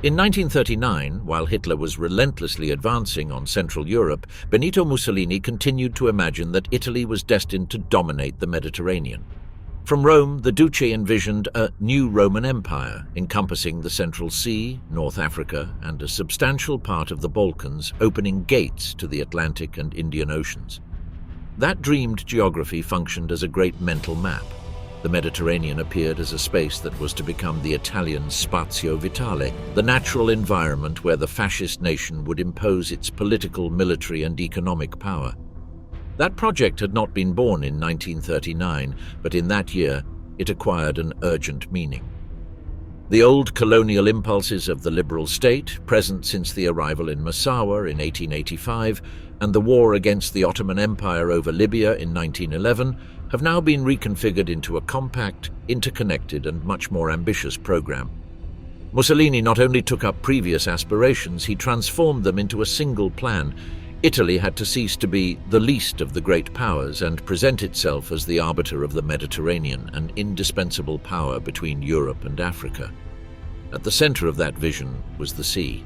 In 1939, while Hitler was relentlessly advancing on Central Europe, Benito Mussolini continued to imagine that Italy was destined to dominate the Mediterranean. From Rome, the Duce envisioned a new Roman Empire, encompassing the Central Sea, North Africa, and a substantial part of the Balkans, opening gates to the Atlantic and Indian Oceans. That dreamed geography functioned as a great mental map. The Mediterranean appeared as a space that was to become the Italian spazio vitale, the natural environment where the fascist nation would impose its political, military, and economic power. That project had not been born in 1939, but in that year it acquired an urgent meaning. The old colonial impulses of the liberal state, present since the arrival in Massawa in 1885, and the war against the Ottoman Empire over Libya in 1911, have now been reconfigured into a compact, interconnected, and much more ambitious program. Mussolini not only took up previous aspirations, he transformed them into a single plan. Italy had to cease to be the least of the great powers and present itself as the arbiter of the Mediterranean, an indispensable power between Europe and Africa. At the center of that vision was the sea.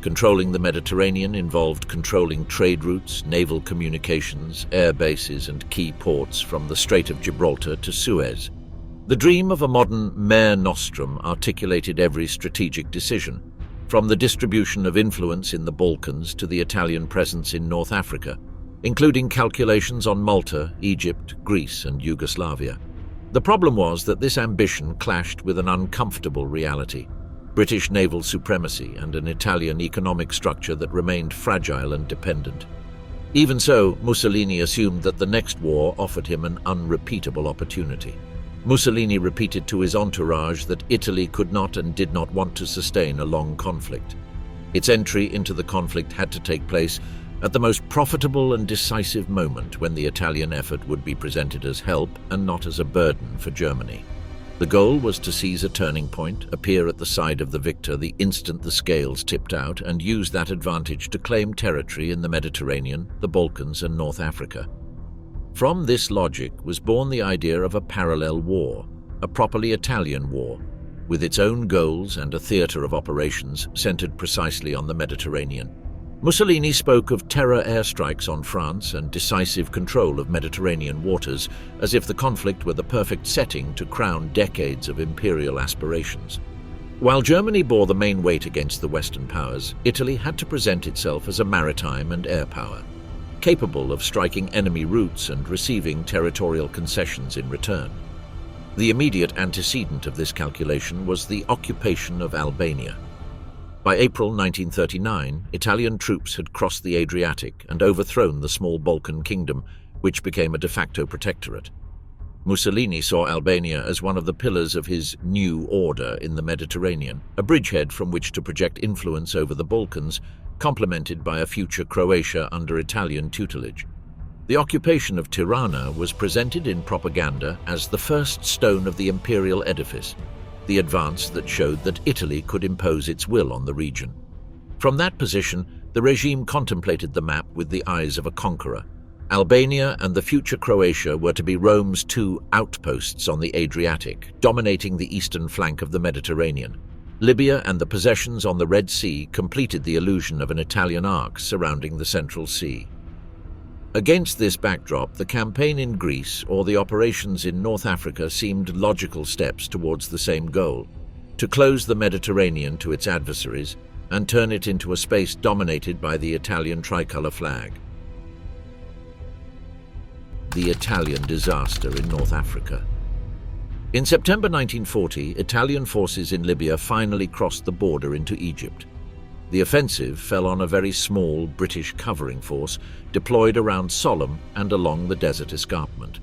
Controlling the Mediterranean involved controlling trade routes, naval communications, air bases, and key ports from the Strait of Gibraltar to Suez. The dream of a modern Mare Nostrum articulated every strategic decision, from the distribution of influence in the Balkans to the Italian presence in North Africa, including calculations on Malta, Egypt, Greece, and Yugoslavia. The problem was that this ambition clashed with an uncomfortable reality: British naval supremacy and an Italian economic structure that remained fragile and dependent. Even so, Mussolini assumed that the next war offered him an unrepeatable opportunity. Mussolini repeated to his entourage that Italy could not and did not want to sustain a long conflict. Its entry into the conflict had to take place at the most profitable and decisive moment, when the Italian effort would be presented as help and not as a burden for Germany. The goal was to seize a turning point, appear at the side of the victor the instant the scales tipped out, and use that advantage to claim territory in the Mediterranean, the Balkans, and North Africa. From this logic was born the idea of a parallel war, a properly Italian war, with its own goals and a theater of operations centered precisely on the Mediterranean. Mussolini spoke of terror airstrikes on France and decisive control of Mediterranean waters, as if the conflict were the perfect setting to crown decades of imperial aspirations. While Germany bore the main weight against the Western powers, Italy had to present itself as a maritime and air power, capable of striking enemy routes and receiving territorial concessions in return. The immediate antecedent of this calculation was the occupation of Albania. By April 1939, Italian troops had crossed the Adriatic and overthrown the small Balkan kingdom, which became a de facto protectorate. Mussolini saw Albania as one of the pillars of his new order in the Mediterranean, a bridgehead from which to project influence over the Balkans, complemented by a future Croatia under Italian tutelage. The occupation of Tirana was presented in propaganda as the first stone of the imperial edifice, the advance that showed that Italy could impose its will on the region. From that position, the regime contemplated the map with the eyes of a conqueror. Albania and the future Croatia were to be Rome's two outposts on the Adriatic, dominating the eastern flank of the Mediterranean. Libya and the possessions on the Red Sea completed the illusion of an Italian arc surrounding the Central Sea. Against this backdrop, the campaign in Greece or the operations in North Africa seemed logical steps towards the same goal: to close the Mediterranean to its adversaries and turn it into a space dominated by the Italian tricolour flag. The Italian disaster in North Africa. In September 1940, Italian forces in Libya finally crossed the border into Egypt. The offensive fell on a very small British covering force deployed around Sollum and along the desert escarpment.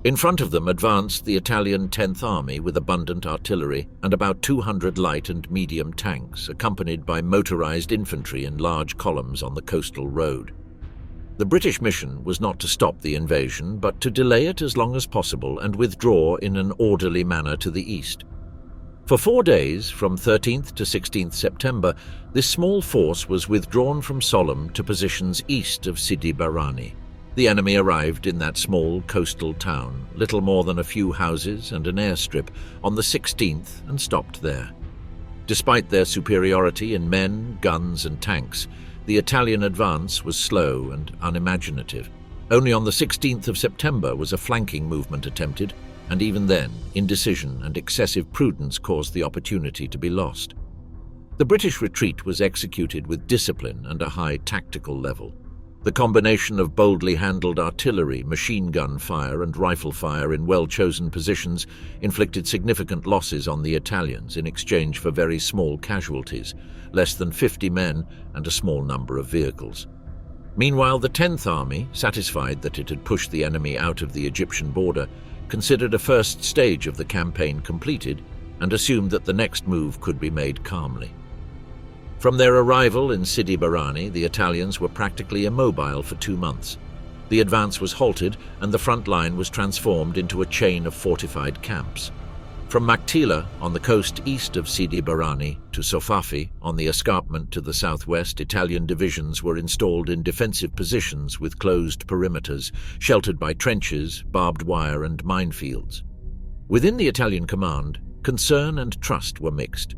In front of them advanced the Italian 10th Army with abundant artillery and about 200 light and medium tanks, accompanied by motorized infantry in large columns on the coastal road. The British mission was not to stop the invasion, but to delay it as long as possible and withdraw in an orderly manner to the east. For 4 days, from 13th to 16th September, this small force was withdrawn from Sollum to positions east of Sidi Barrani. The enemy arrived in that small coastal town, little more than a few houses and an airstrip, on the 16th and stopped there. Despite their superiority in men, guns and tanks, the Italian advance was slow and unimaginative. Only on the 16th of September was a flanking movement attempted, and even then, indecision and excessive prudence caused the opportunity to be lost. The British retreat was executed with discipline and a high tactical level. The combination of boldly handled artillery, machine gun fire and rifle fire in well-chosen positions inflicted significant losses on the Italians in exchange for very small casualties, less than 50 men and a small number of vehicles. Meanwhile, the 10th Army, satisfied that it had pushed the enemy out of the Egyptian border, considered a first stage of the campaign completed and assumed that the next move could be made calmly. From their arrival in Sidi Barrani, the Italians were practically immobile for 2 months. The advance was halted and the front line was transformed into a chain of fortified camps. From Maktila, on the coast east of Sidi Barrani, to Sofafi, on the escarpment to the southwest, Italian divisions were installed in defensive positions with closed perimeters, sheltered by trenches, barbed wire and minefields. Within the Italian command, concern and trust were mixed.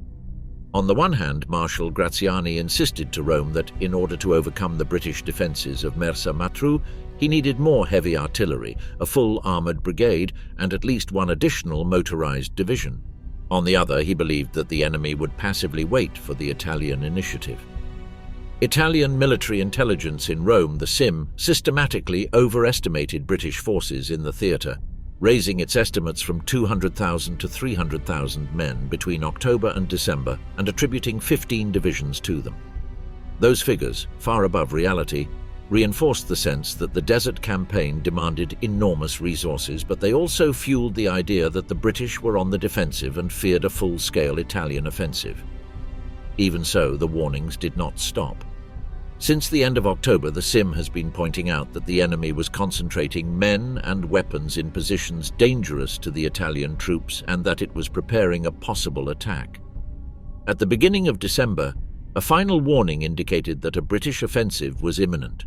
On the one hand, Marshal Graziani insisted to Rome that, in order to overcome the British defences of Mersa Matruh, he needed more heavy artillery, a full armoured brigade, and at least one additional motorised division. On the other, he believed that the enemy would passively wait for the Italian initiative. Italian military intelligence in Rome, the SIM, systematically overestimated British forces in the theatre, raising its estimates from 200,000 to 300,000 men between October and December and attributing 15 divisions to them. Those figures, far above reality, reinforced the sense that the desert campaign demanded enormous resources, but they also fueled the idea that the British were on the defensive and feared a full-scale Italian offensive. Even so, the warnings did not stop. Since the end of October, the SIM has been pointing out that the enemy was concentrating men and weapons in positions dangerous to the Italian troops and that it was preparing a possible attack. At the beginning of December, a final warning indicated that a British offensive was imminent.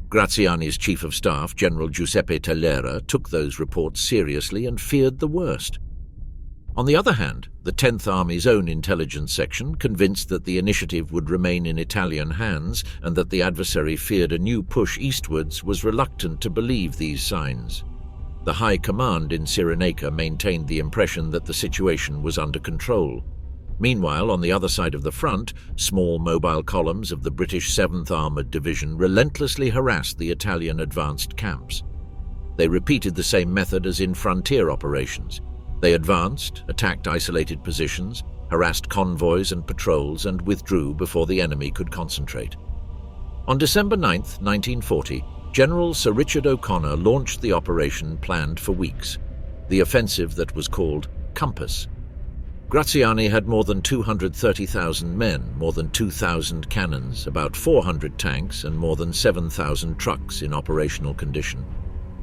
Graziani's chief of staff, General Giuseppe Tellera, took those reports seriously and feared the worst. On the other hand, the 10th Army's own intelligence section, convinced that the initiative would remain in Italian hands and that the adversary feared a new push eastwards, was reluctant to believe these signs. The high command in Cyrenaica maintained the impression that the situation was under control. Meanwhile, on the other side of the front, small mobile columns of the British 7th Armoured Division relentlessly harassed the Italian advanced camps. They repeated the same method as in frontier operations. They advanced, attacked isolated positions, harassed convoys and patrols, and withdrew before the enemy could concentrate. On December 9, 1940, General Sir Richard O'Connor launched the operation planned for weeks, the offensive that was called Compass. Graziani had more than 230,000 men, more than 2,000 cannons, about 400 tanks, and more than 7,000 trucks in operational condition.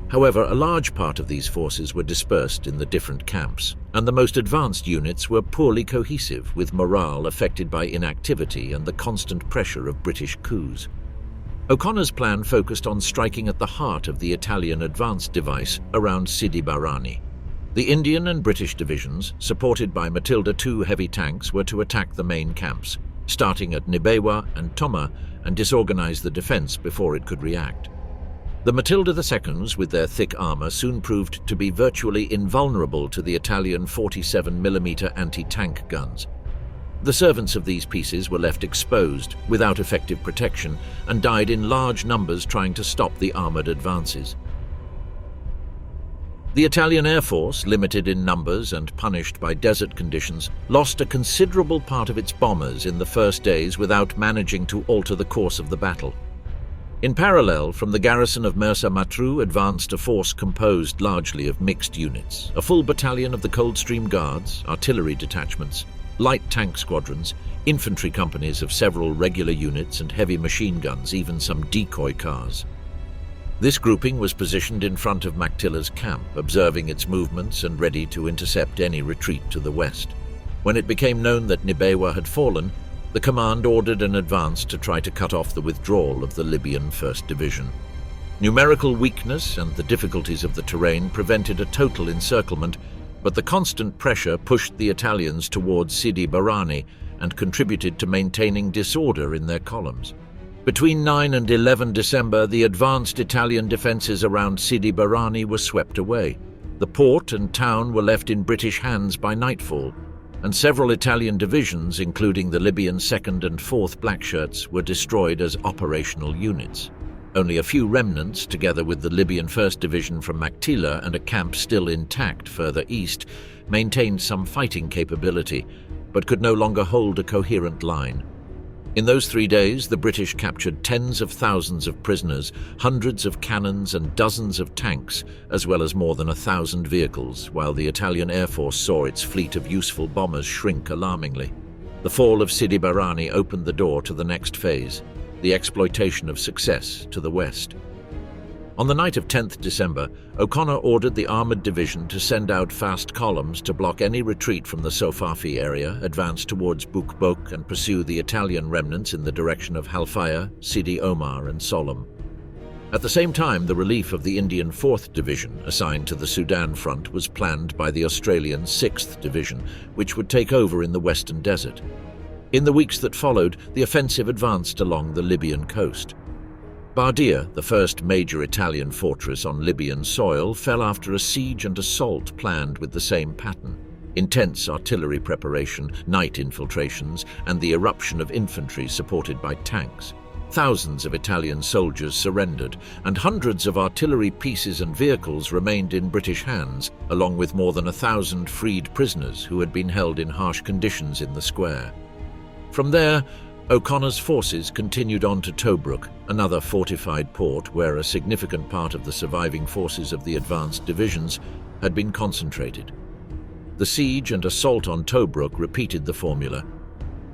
However, a large part of these forces were dispersed in the different camps, and the most advanced units were poorly cohesive, with morale affected by inactivity and the constant pressure of British coups. O'Connor's plan focused on striking at the heart of the Italian advance device around Sidi Barrani. The Indian and British divisions, supported by Matilda II heavy tanks, were to attack the main camps, starting at Nibewa and Toma, and disorganize the defense before it could react. The Matilda IIs, with their thick armor, soon proved to be virtually invulnerable to the Italian 47mm anti-tank guns. The servants of these pieces were left exposed, without effective protection, and died in large numbers trying to stop the armored advances. The Italian Air Force, limited in numbers and punished by desert conditions, lost a considerable part of its bombers in the first days without managing to alter the course of the battle. In parallel, from the garrison of Mersa Matruh advanced a force composed largely of mixed units, a full battalion of the Coldstream Guards, artillery detachments, light tank squadrons, infantry companies of several regular units and heavy machine guns, even some decoy cars. This grouping was positioned in front of Maktila's camp, observing its movements and ready to intercept any retreat to the west. When it became known that Nibewa had fallen, the command ordered an advance to try to cut off the withdrawal of the Libyan 1st Division. Numerical weakness and the difficulties of the terrain prevented a total encirclement, but the constant pressure pushed the Italians towards Sidi Barrani, and contributed to maintaining disorder in their columns. Between 9 and 11 December, the advanced Italian defences around Sidi Barrani were swept away. The port and town were left in British hands by nightfall, and several Italian divisions, including the Libyan 2nd and 4th Blackshirts, were destroyed as operational units. Only a few remnants, together with the Libyan 1st Division from Maktila and a camp still intact further east, maintained some fighting capability, but could no longer hold a coherent line. In those 3 days, the British captured tens of thousands of prisoners, hundreds of cannons and dozens of tanks, as well as more than 1,000 vehicles, while the Italian Air Force saw its fleet of useful bombers shrink alarmingly. The fall of Sidi Barrani opened the door to the next phase, the exploitation of success to the west. On the night of 10th December, O'Connor ordered the Armoured Division to send out fast columns to block any retreat from the Sofafi area, advance towards Buk-Bok and pursue the Italian remnants in the direction of Halfaya, Sidi Omar and Sollum. At the same time, the relief of the Indian 4th Division, assigned to the Sudan front, was planned by the Australian 6th Division, which would take over in the Western Desert. In the weeks that followed, the offensive advanced along the Libyan coast. Bardia, the first major Italian fortress on Libyan soil, fell after a siege and assault planned with the same pattern. Intense artillery preparation, night infiltrations, and the eruption of infantry supported by tanks. Thousands of Italian soldiers surrendered, and hundreds of artillery pieces and vehicles remained in British hands, along with more than 1,000 freed prisoners who had been held in harsh conditions in the square. From there, O'Connor's forces continued on to Tobruk, another fortified port where a significant part of the surviving forces of the advanced divisions had been concentrated. The siege and assault on Tobruk repeated the formula.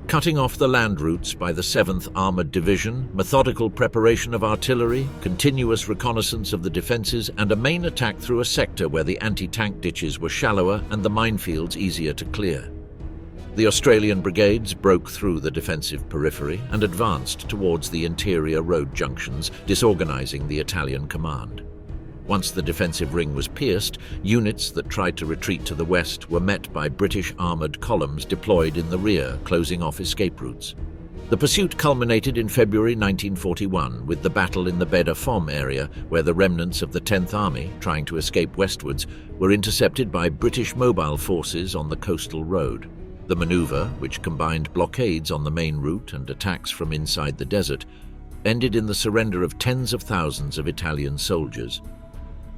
Cutting off the land routes by the 7th Armoured Division, methodical preparation of artillery, continuous reconnaissance of the defences, and a main attack through a sector where the anti-tank ditches were shallower and the minefields easier to clear. The Australian brigades broke through the defensive periphery and advanced towards the interior road junctions, disorganising the Italian command. Once the defensive ring was pierced, units that tried to retreat to the west were met by British armoured columns deployed in the rear, closing off escape routes. The pursuit culminated in February 1941 with the battle in the Beda Fom area, where the remnants of the 10th Army, trying to escape westwards, were intercepted by British mobile forces on the coastal road. The maneuver, which combined blockades on the main route and attacks from inside the desert, ended in the surrender of tens of thousands of Italian soldiers.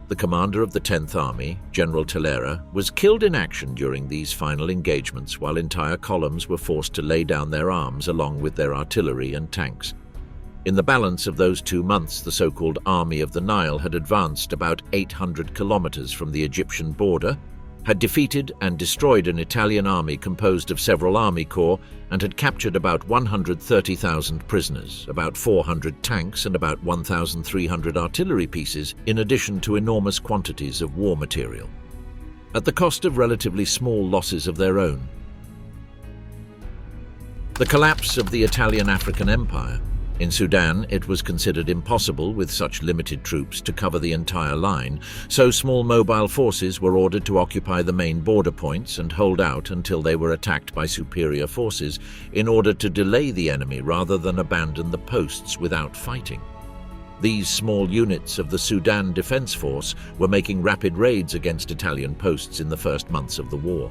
The commander of the 10th Army, General Tellera, was killed in action during these final engagements, while entire columns were forced to lay down their arms along with their artillery and tanks. In the balance of those 2 months, the so-called Army of the Nile had advanced about 800 kilometers from the Egyptian border, had defeated and destroyed an Italian army composed of several army corps, and had captured about 130,000 prisoners, about 400 tanks and about 1,300 artillery pieces, in addition to enormous quantities of war material, at the cost of relatively small losses of their own. The collapse of the Italian African Empire. In Sudan, it was considered impossible with such limited troops to cover the entire line, so small mobile forces were ordered to occupy the main border points and hold out until they were attacked by superior forces in order to delay the enemy rather than abandon the posts without fighting. These small units of the Sudan Defense Force were making rapid raids against Italian posts in the first months of the war.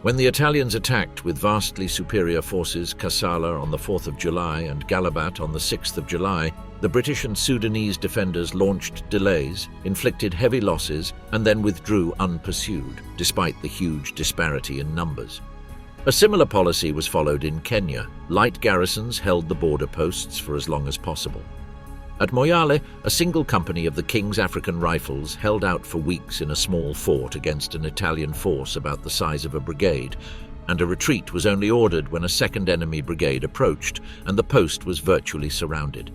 When the Italians attacked with vastly superior forces Kassala on the 4th of July and Galabat on the 6th of July, the British and Sudanese defenders launched delays, inflicted heavy losses, and then withdrew unpursued, despite the huge disparity in numbers. A similar policy was followed in Kenya. Light garrisons held the border posts for as long as possible. At Moyale, a single company of the King's African Rifles held out for weeks in a small fort against an Italian force about the size of a brigade, and a retreat was only ordered when a second enemy brigade approached and the post was virtually surrounded.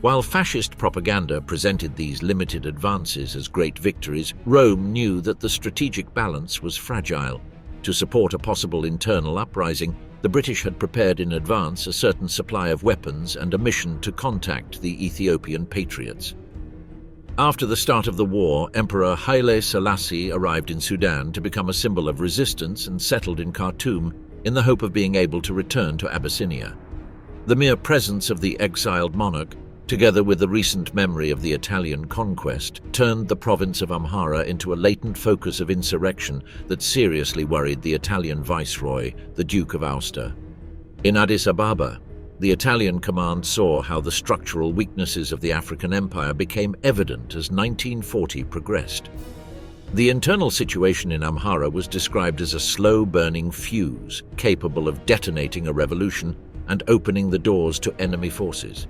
While fascist propaganda presented these limited advances as great victories, Rome knew that the strategic balance was fragile. To support a possible internal uprising, the British had prepared in advance a certain supply of weapons and a mission to contact the Ethiopian patriots. After the start of the war, Emperor Haile Selassie arrived in Sudan to become a symbol of resistance and settled in Khartoum, in the hope of being able to return to Abyssinia. The mere presence of the exiled monarch, together with the recent memory of the Italian conquest, turned the province of Amhara into a latent focus of insurrection that seriously worried the Italian viceroy, the Duke of Aosta. In Addis Ababa, the Italian command saw how the structural weaknesses of the African empire became evident as 1940 progressed. The internal situation in Amhara was described as a slow-burning fuse capable of detonating a revolution and opening the doors to enemy forces.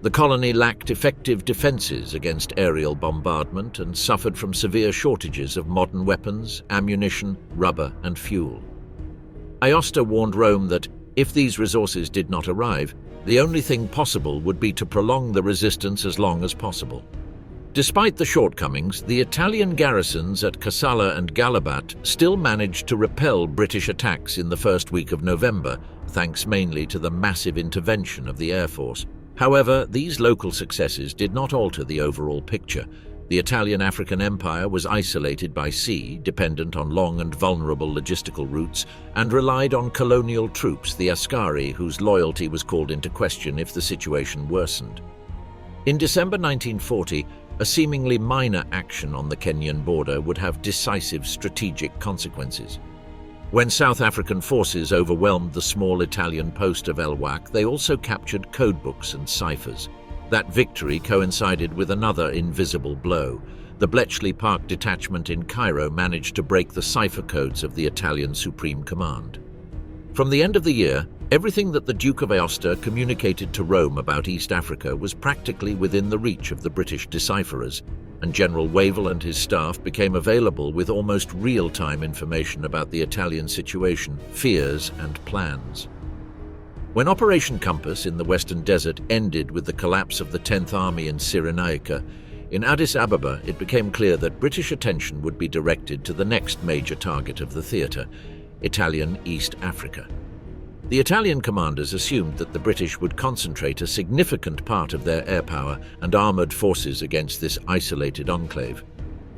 The colony lacked effective defenses against aerial bombardment and suffered from severe shortages of modern weapons, ammunition, rubber, and fuel. Aosta warned Rome that, if these resources did not arrive, the only thing possible would be to prolong the resistance as long as possible. Despite the shortcomings, the Italian garrisons at Kassala and Gallabat still managed to repel British attacks in the first week of November, thanks mainly to the massive intervention of the Air Force. However, these local successes did not alter the overall picture. The Italian African Empire was isolated by sea, dependent on long and vulnerable logistical routes, and relied on colonial troops, the Askari, whose loyalty was called into question if the situation worsened. In December 1940, a seemingly minor action on the Kenyan border would have decisive strategic consequences. When South African forces overwhelmed the small Italian post of El Wak, they also captured codebooks and ciphers. That victory coincided with another invisible blow. The Bletchley Park detachment in Cairo managed to break the cipher codes of the Italian Supreme Command. From the end of the year, everything that the Duke of Aosta communicated to Rome about East Africa was practically within the reach of the British decipherers, and General Wavell and his staff became available with almost real-time information about the Italian situation, fears, and plans. When Operation Compass in the Western Desert ended with the collapse of the 10th Army in Cyrenaica, in Addis Ababa it became clear that British attention would be directed to the next major target of the theatre, Italian East Africa. The Italian commanders assumed that the British would concentrate a significant part of their air power and armoured forces against this isolated enclave.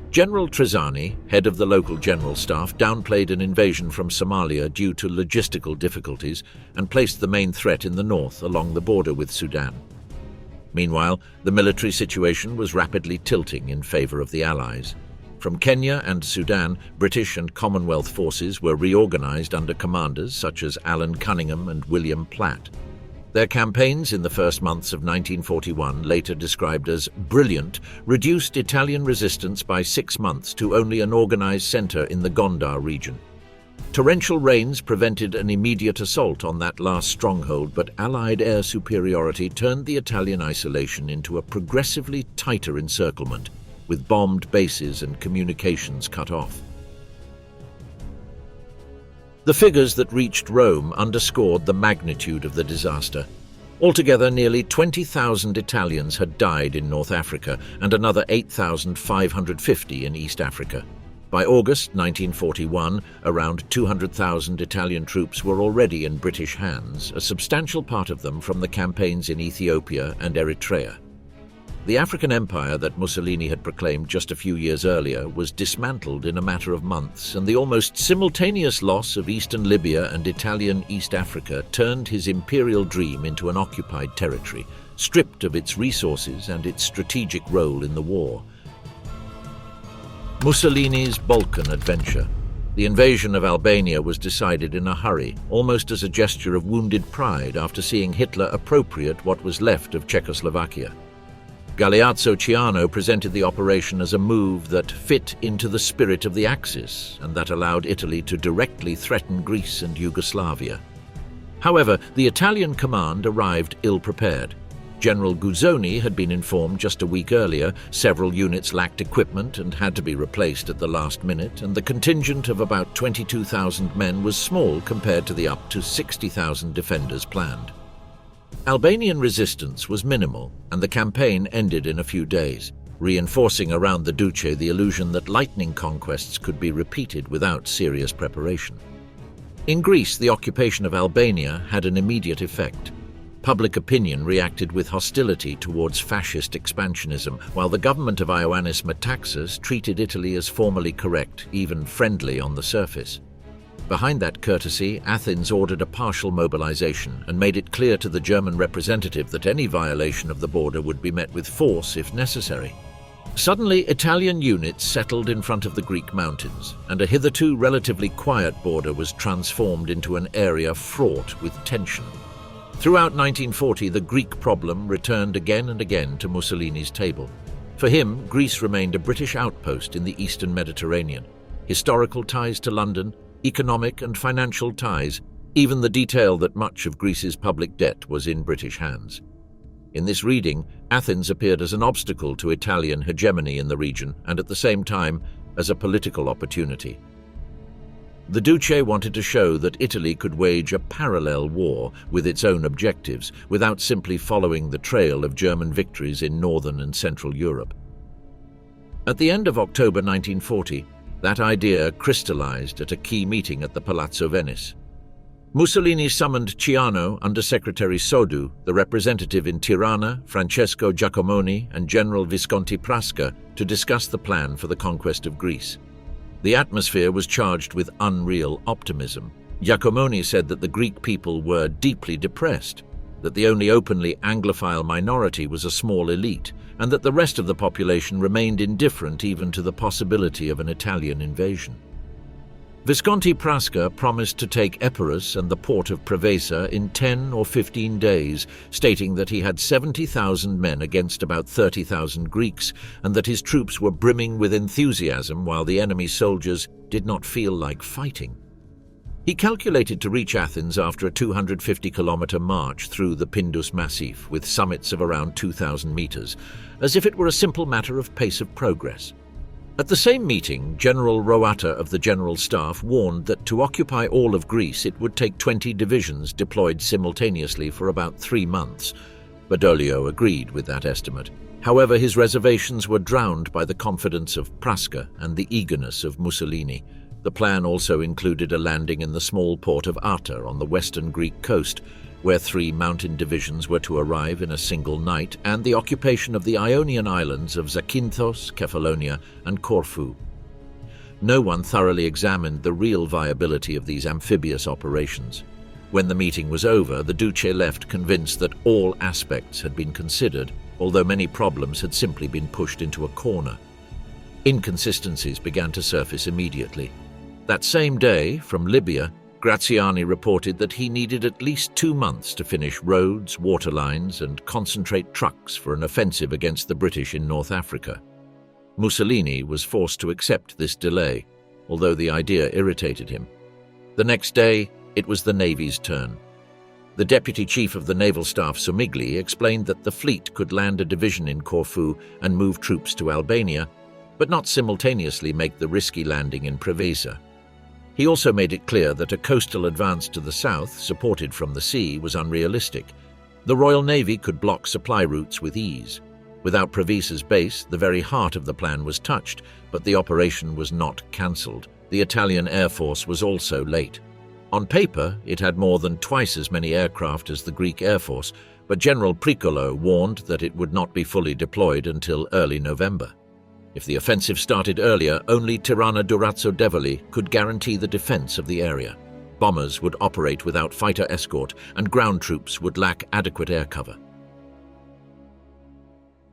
General Trezani, head of the local general staff, downplayed an invasion from Somalia due to logistical difficulties and placed the main threat in the north along the border with Sudan. Meanwhile, the military situation was rapidly tilting in favour of the Allies. From Kenya and Sudan, British and Commonwealth forces were reorganised under commanders such as Alan Cunningham and William Platt. Their campaigns in the first months of 1941, later described as brilliant, reduced Italian resistance by 6 months to only an organised centre in the Gondar region. Torrential rains prevented an immediate assault on that last stronghold, but Allied air superiority turned the Italian isolation into a progressively tighter encirclement, with bombed bases and communications cut off. The figures that reached Rome underscored the magnitude of the disaster. Altogether, nearly 20,000 Italians had died in North Africa and another 8,550 in East Africa. By August 1941, around 200,000 Italian troops were already in British hands, a substantial part of them from the campaigns in Ethiopia and Eritrea. The African empire that Mussolini had proclaimed just a few years earlier was dismantled in a matter of months, and the almost simultaneous loss of eastern Libya and Italian East Africa turned his imperial dream into an occupied territory, stripped of its resources and its strategic role in the war. Mussolini's Balkan adventure. The invasion of Albania was decided in a hurry, almost as a gesture of wounded pride after seeing Hitler appropriate what was left of Czechoslovakia. Galeazzo Ciano presented the operation as a move that fit into the spirit of the Axis and that allowed Italy to directly threaten Greece and Yugoslavia. However, the Italian command arrived ill-prepared. General Guzzoni had been informed just a week earlier several units lacked equipment and had to be replaced at the last minute, and the contingent of about 22,000 men was small compared to the up to 60,000 defenders planned. Albanian resistance was minimal, and the campaign ended in a few days, reinforcing around the Duce the illusion that lightning conquests could be repeated without serious preparation. In Greece, the occupation of Albania had an immediate effect. Public opinion reacted with hostility towards fascist expansionism, while the government of Ioannis Metaxas treated Italy as formally correct, even friendly on the surface. Behind that courtesy, Athens ordered a partial mobilization and made it clear to the German representative that any violation of the border would be met with force if necessary. Suddenly, Italian units settled in front of the Greek mountains, and a hitherto relatively quiet border was transformed into an area fraught with tension. Throughout 1940, the Greek problem returned again and again to Mussolini's table. For him, Greece remained a British outpost in the eastern Mediterranean. Historical ties to London, economic and financial ties, even the detail that much of Greece's public debt was in British hands. In this reading, Athens appeared as an obstacle to Italian hegemony in the region and at the same time as a political opportunity. The Duce wanted to show that Italy could wage a parallel war with its own objectives without simply following the trail of German victories in northern and central Europe. At the end of October 1940, that idea crystallized at a key meeting at the Palazzo Venice. Mussolini summoned Ciano, Undersecretary Sodu, the representative in Tirana, Francesco Giacomoni, and General Visconti Prasca to discuss the plan for the conquest of Greece. The atmosphere was charged with unreal optimism. Giacomoni said that the Greek people were deeply depressed, that the only openly Anglophile minority was a small elite, and that the rest of the population remained indifferent even to the possibility of an Italian invasion. Visconti Prasca promised to take Epirus and the port of Prevesa in 10 or 15 days, stating that he had 70,000 men against about 30,000 Greeks, and that his troops were brimming with enthusiasm while the enemy soldiers did not feel like fighting. He calculated to reach Athens after a 250-kilometer march through the Pindus Massif with summits of around 2,000 meters, as if it were a simple matter of pace of progress. At the same meeting, General Roata of the General Staff warned that to occupy all of Greece it would take 20 divisions deployed simultaneously for about 3 months. Badoglio agreed with that estimate. However, his reservations were drowned by the confidence of Prasca and the eagerness of Mussolini. The plan also included a landing in the small port of Arta on the western Greek coast, where 3 mountain divisions were to arrive in a single night, and the occupation of the Ionian islands of Zakynthos, Kefalonia, and Corfu. No one thoroughly examined the real viability of these amphibious operations. When the meeting was over, the Duce left convinced that all aspects had been considered, although many problems had simply been pushed into a corner. Inconsistencies began to surface immediately. That same day, from Libya, Graziani reported that he needed at least 2 months to finish roads, water lines, and concentrate trucks for an offensive against the British in North Africa. Mussolini was forced to accept this delay, although the idea irritated him. The next day, it was the Navy's turn. The Deputy Chief of the Naval Staff, Somigli, explained that the fleet could land a division in Corfu and move troops to Albania, but not simultaneously make the risky landing in Prevesa. He also made it clear that a coastal advance to the south, supported from the sea, was unrealistic. The Royal Navy could block supply routes with ease. Without Prevesa's base, the very heart of the plan was touched, but the operation was not cancelled. The Italian Air Force was also late. On paper, it had more than twice as many aircraft as the Greek Air Force, but General Pricolo warned that it would not be fully deployed until early November. If the offensive started earlier, only Tirana Durazzo Devoli could guarantee the defense of the area. Bombers would operate without fighter escort, and ground troops would lack adequate air cover.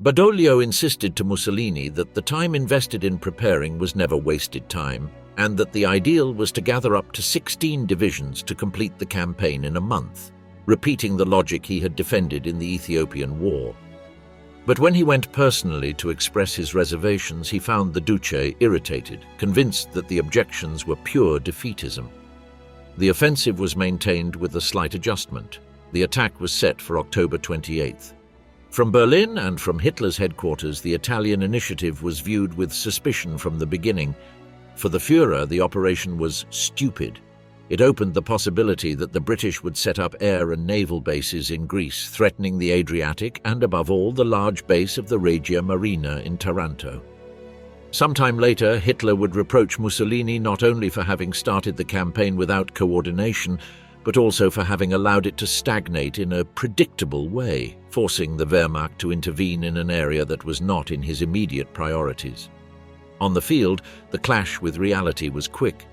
Badoglio insisted to Mussolini that the time invested in preparing was never wasted time, and that the ideal was to gather up to 16 divisions to complete the campaign in a month, repeating the logic he had defended in the Ethiopian War. But when he went personally to express his reservations, he found the Duce irritated, convinced that the objections were pure defeatism. The offensive was maintained with a slight adjustment. The attack was set for October 28th. From Berlin and from Hitler's headquarters, the Italian initiative was viewed with suspicion from the beginning. For the Führer, the operation was stupid. It opened the possibility that the British would set up air and naval bases in Greece, threatening the Adriatic and, above all, the large base of the Regia Marina in Taranto. Sometime later, Hitler would reproach Mussolini not only for having started the campaign without coordination, but also for having allowed it to stagnate in a predictable way, forcing the Wehrmacht to intervene in an area that was not in his immediate priorities. On the field, the clash with reality was quick.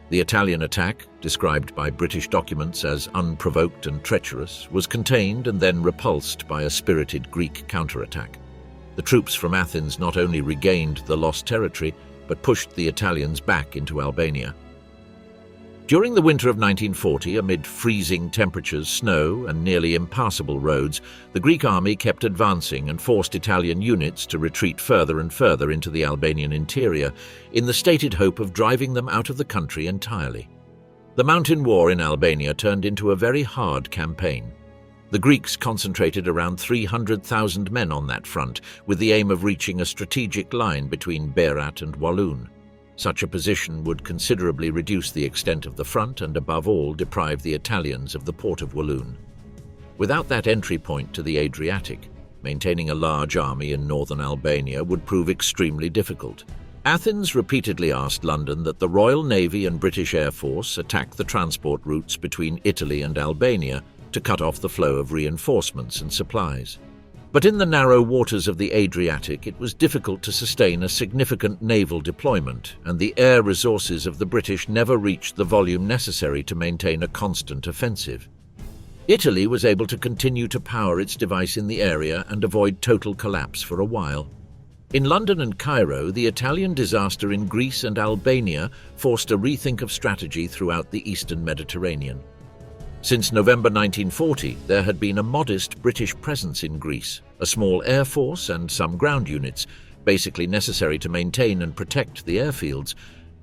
The Italian attack, described by British documents as unprovoked and treacherous, was contained and then repulsed by a spirited Greek counterattack. The troops from Athens not only regained the lost territory, but pushed the Italians back into Albania. During the winter of 1940, amid freezing temperatures, snow, and nearly impassable roads, the Greek army kept advancing and forced Italian units to retreat further and further into the Albanian interior, in the stated hope of driving them out of the country entirely. The mountain war in Albania turned into a very hard campaign. The Greeks concentrated around 300,000 men on that front, with the aim of reaching a strategic line between Berat and Walloon. Such a position would considerably reduce the extent of the front and, above all, deprive the Italians of the port of Walloon. Without that entry point to the Adriatic, maintaining a large army in northern Albania would prove extremely difficult. Athens repeatedly asked London that the Royal Navy and British Air Force attack the transport routes between Italy and Albania to cut off the flow of reinforcements and supplies. But in the narrow waters of the Adriatic, it was difficult to sustain a significant naval deployment, and the air resources of the British never reached the volume necessary to maintain a constant offensive. Italy was able to continue to power its device in the area and avoid total collapse for a while. In London and Cairo, the Italian disaster in Greece and Albania forced a rethink of strategy throughout the eastern Mediterranean. Since November 1940, there had been a modest British presence in Greece, a small air force and some ground units, basically necessary to maintain and protect the airfields,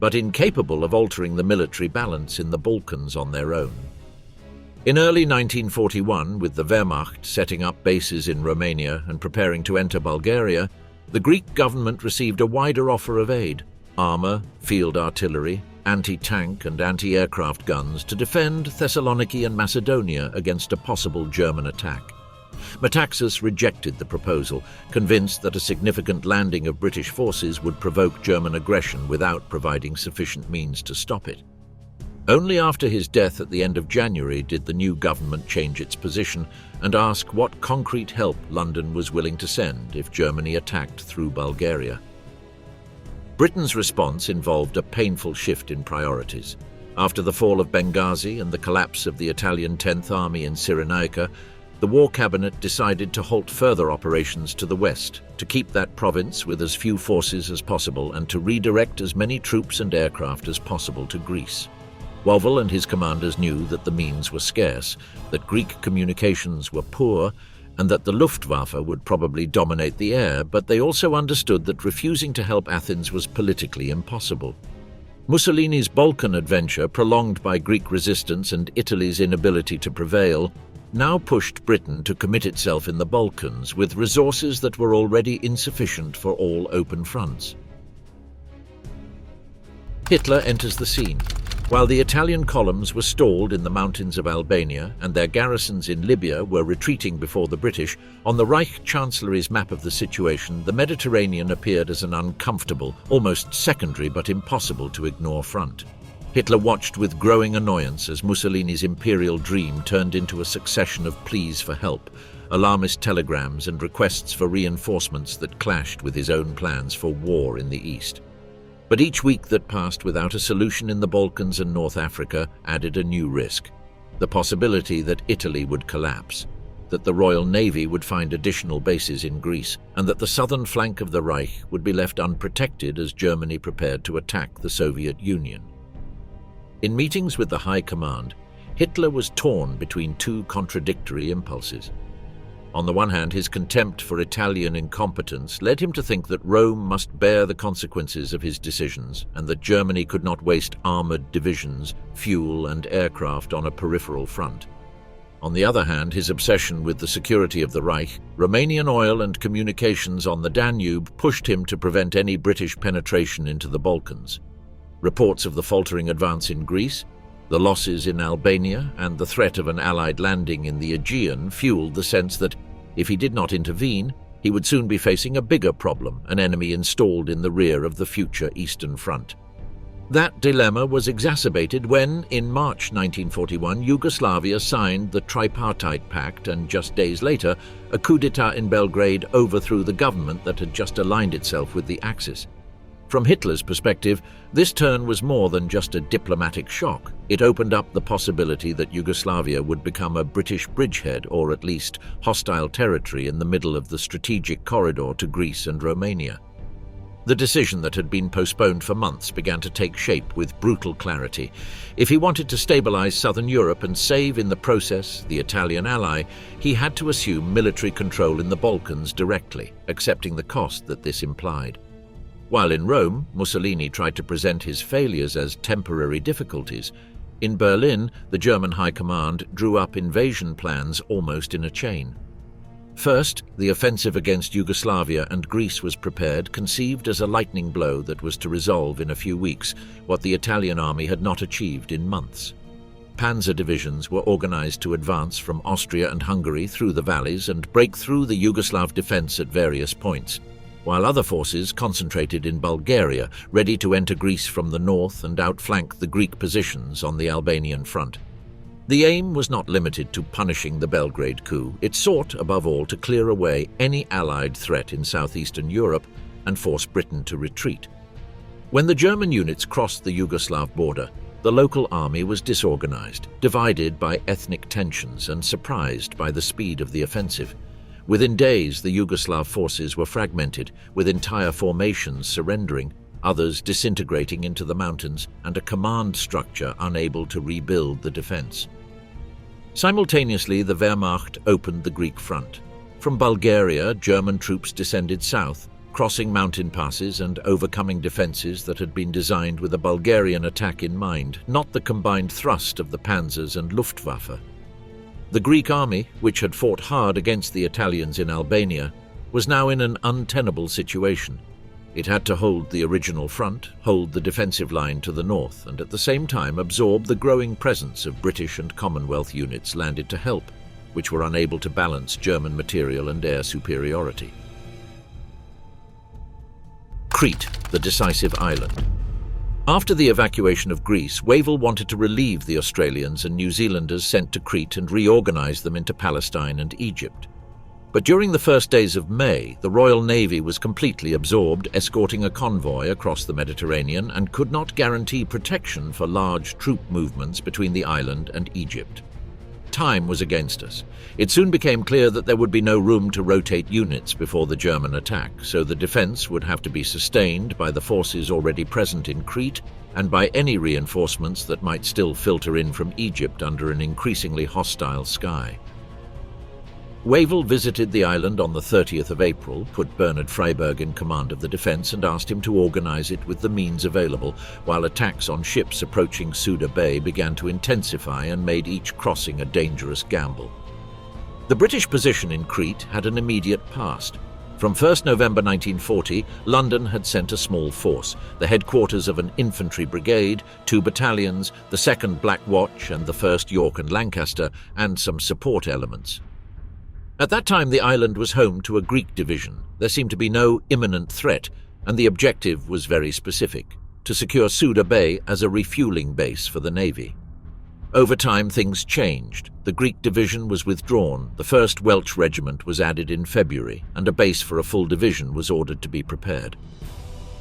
but incapable of altering the military balance in the Balkans on their own. In early 1941, with the Wehrmacht setting up bases in Romania and preparing to enter Bulgaria, the Greek government received a wider offer of aid: armour, field artillery, anti-tank and anti-aircraft guns to defend Thessaloniki and Macedonia against a possible German attack. Metaxas rejected the proposal, convinced that a significant landing of British forces would provoke German aggression without providing sufficient means to stop it. Only after his death at the end of January did the new government change its position and ask what concrete help London was willing to send if Germany attacked through Bulgaria. Britain's response involved a painful shift in priorities. After the fall of Benghazi and the collapse of the Italian 10th Army in Cyrenaica, the War Cabinet decided to halt further operations to the west, to keep that province with as few forces as possible and to redirect as many troops and aircraft as possible to Greece. Rommel and his commanders knew that the means were scarce, that Greek communications were poor, and that the Luftwaffe would probably dominate the air, but they also understood that refusing to help Athens was politically impossible. Mussolini's Balkan adventure, prolonged by Greek resistance and Italy's inability to prevail, now pushed Britain to commit itself in the Balkans with resources that were already insufficient for all open fronts. Hitler enters the scene. While the Italian columns were stalled in the mountains of Albania and their garrisons in Libya were retreating before the British, on the Reich Chancellery's map of the situation, the Mediterranean appeared as an uncomfortable, almost secondary but impossible to ignore front. Hitler watched with growing annoyance as Mussolini's imperial dream turned into a succession of pleas for help, alarmist telegrams and requests for reinforcements that clashed with his own plans for war in the east. But each week that passed without a solution in the Balkans and North Africa added a new risk: the possibility that Italy would collapse, that the Royal Navy would find additional bases in Greece, and that the southern flank of the Reich would be left unprotected as Germany prepared to attack the Soviet Union. In meetings with the High Command, Hitler was torn between two contradictory impulses. On the one hand, his contempt for Italian incompetence led him to think that Rome must bear the consequences of his decisions and that Germany could not waste armoured divisions, fuel and aircraft on a peripheral front. On the other hand, his obsession with the security of the Reich, Romanian oil and communications on the Danube pushed him to prevent any British penetration into the Balkans. Reports of the faltering advance in Greece, the losses in Albania, and the threat of an Allied landing in the Aegean fueled the sense that, if he did not intervene, he would soon be facing a bigger problem, an enemy installed in the rear of the future Eastern Front. That dilemma was exacerbated when, in March 1941, Yugoslavia signed the Tripartite Pact, and just days later, a coup d'etat in Belgrade overthrew the government that had just aligned itself with the Axis. From Hitler's perspective, this turn was more than just a diplomatic shock. It opened up the possibility that Yugoslavia would become a British bridgehead, or at least hostile territory in the middle of the strategic corridor to Greece and Romania. The decision that had been postponed for months began to take shape with brutal clarity. If he wanted to stabilize southern Europe and save in the process the Italian ally, he had to assume military control in the Balkans directly, accepting the cost that this implied. While in Rome, Mussolini tried to present his failures as temporary difficulties. In Berlin, the German High Command drew up invasion plans almost in a chain. First, the offensive against Yugoslavia and Greece was prepared, conceived as a lightning blow that was to resolve in a few weeks what the Italian army had not achieved in months. Panzer divisions were organized to advance from Austria and Hungary through the valleys and break through the Yugoslav defense at various points, while other forces concentrated in Bulgaria, ready to enter Greece from the north and outflank the Greek positions on the Albanian front. The aim was not limited to punishing the Belgrade coup. It sought, above all, to clear away any Allied threat in southeastern Europe and force Britain to retreat. When the German units crossed the Yugoslav border, the local army was disorganized, divided by ethnic tensions and surprised by the speed of the offensive. Within days, the Yugoslav forces were fragmented, with entire formations surrendering, others disintegrating into the mountains, and a command structure unable to rebuild the defense. Simultaneously, the Wehrmacht opened the Greek front. From Bulgaria, German troops descended south, crossing mountain passes and overcoming defenses that had been designed with a Bulgarian attack in mind, not the combined thrust of the panzers and Luftwaffe. The Greek army, which had fought hard against the Italians in Albania, was now in an untenable situation. It had to hold the original front, hold the defensive line to the north, and at the same time absorb the growing presence of British and Commonwealth units landed to help, which were unable to balance German material and air superiority. Crete, the decisive island. After the evacuation of Greece, Wavell wanted to relieve the Australians and New Zealanders sent to Crete and reorganize them into Palestine and Egypt. But during the first days of May, the Royal Navy was completely absorbed, escorting a convoy across the Mediterranean, and could not guarantee protection for large troop movements between the island and Egypt. Time was against us. It soon became clear that there would be no room to rotate units before the German attack, so the defense would have to be sustained by the forces already present in Crete and by any reinforcements that might still filter in from Egypt under an increasingly hostile sky. Wavell visited the island on the 30th of April, put Bernard Freyberg in command of the defense and asked him to organize it with the means available, while attacks on ships approaching Suda Bay began to intensify and made each crossing a dangerous gamble. The British position in Crete had an immediate past. From 1st November 1940, London had sent a small force, the headquarters of an infantry brigade, 2 battalions, the 2nd Black Watch and the 1st York and Lancaster, and some support elements. At that time, the island was home to a Greek division. There seemed to be no imminent threat, and the objective was very specific: to secure Suda Bay as a refueling base for the Navy. Over time, things changed. The Greek division was withdrawn, the 1st Welsh Regiment was added in February, and a base for a full division was ordered to be prepared.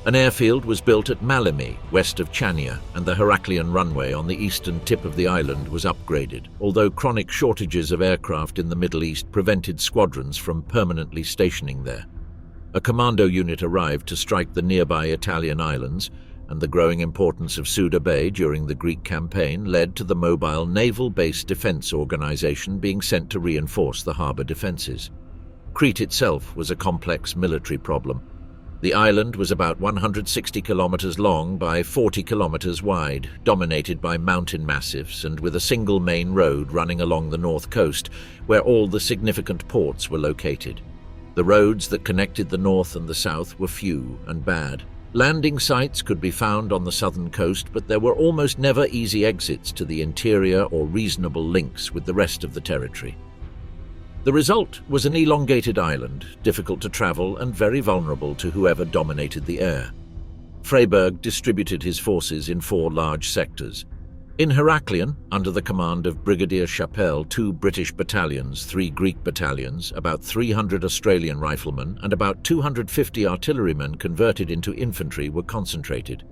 An airfield was built at Alamein, west of Chania, and the Heraklion runway on the eastern tip of the island was upgraded, although chronic shortages of aircraft in the Middle East prevented squadrons from permanently stationing there. A commando unit arrived to strike the nearby Italian islands, and the growing importance of Suda Bay during the Greek campaign led to the mobile Naval Base Defense Organization being sent to reinforce the harbor defenses. Crete itself was a complex military problem. The island was about 160 kilometers long by 40 kilometers wide, dominated by mountain massifs and with a single main road running along the north coast, where all the significant ports were located. The roads that connected the north and the south were few and bad. Landing sites could be found on the southern coast, but there were almost never easy exits to the interior or reasonable links with the rest of the territory. The result was an elongated island, difficult to travel and very vulnerable to whoever dominated the air. Freyberg distributed his forces in 4 large sectors. In Heraklion, under the command of Brigadier Chapelle, 2 British battalions, 3 Greek battalions, about 300 Australian riflemen, and about 250 artillerymen converted into infantry were concentrated.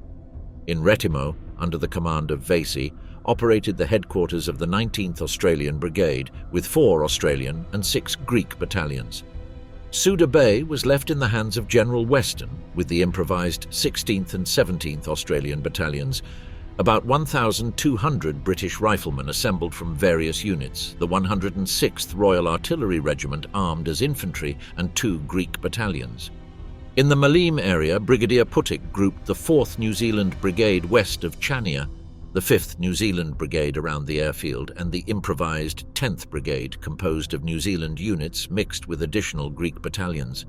In Retimo, under the command of Vasey, operated the headquarters of the 19th Australian Brigade, with 4 Australian and 6 Greek battalions. Souda Bay was left in the hands of General Weston, with the improvised 16th and 17th Australian battalions, about 1,200 British riflemen assembled from various units, the 106th Royal Artillery Regiment armed as infantry, and 2 Greek battalions. In the Maleme area, Brigadier Puttick grouped the 4th New Zealand Brigade west of Chania, the 5th New Zealand Brigade around the airfield, and the improvised 10th Brigade, composed of New Zealand units mixed with additional Greek battalions.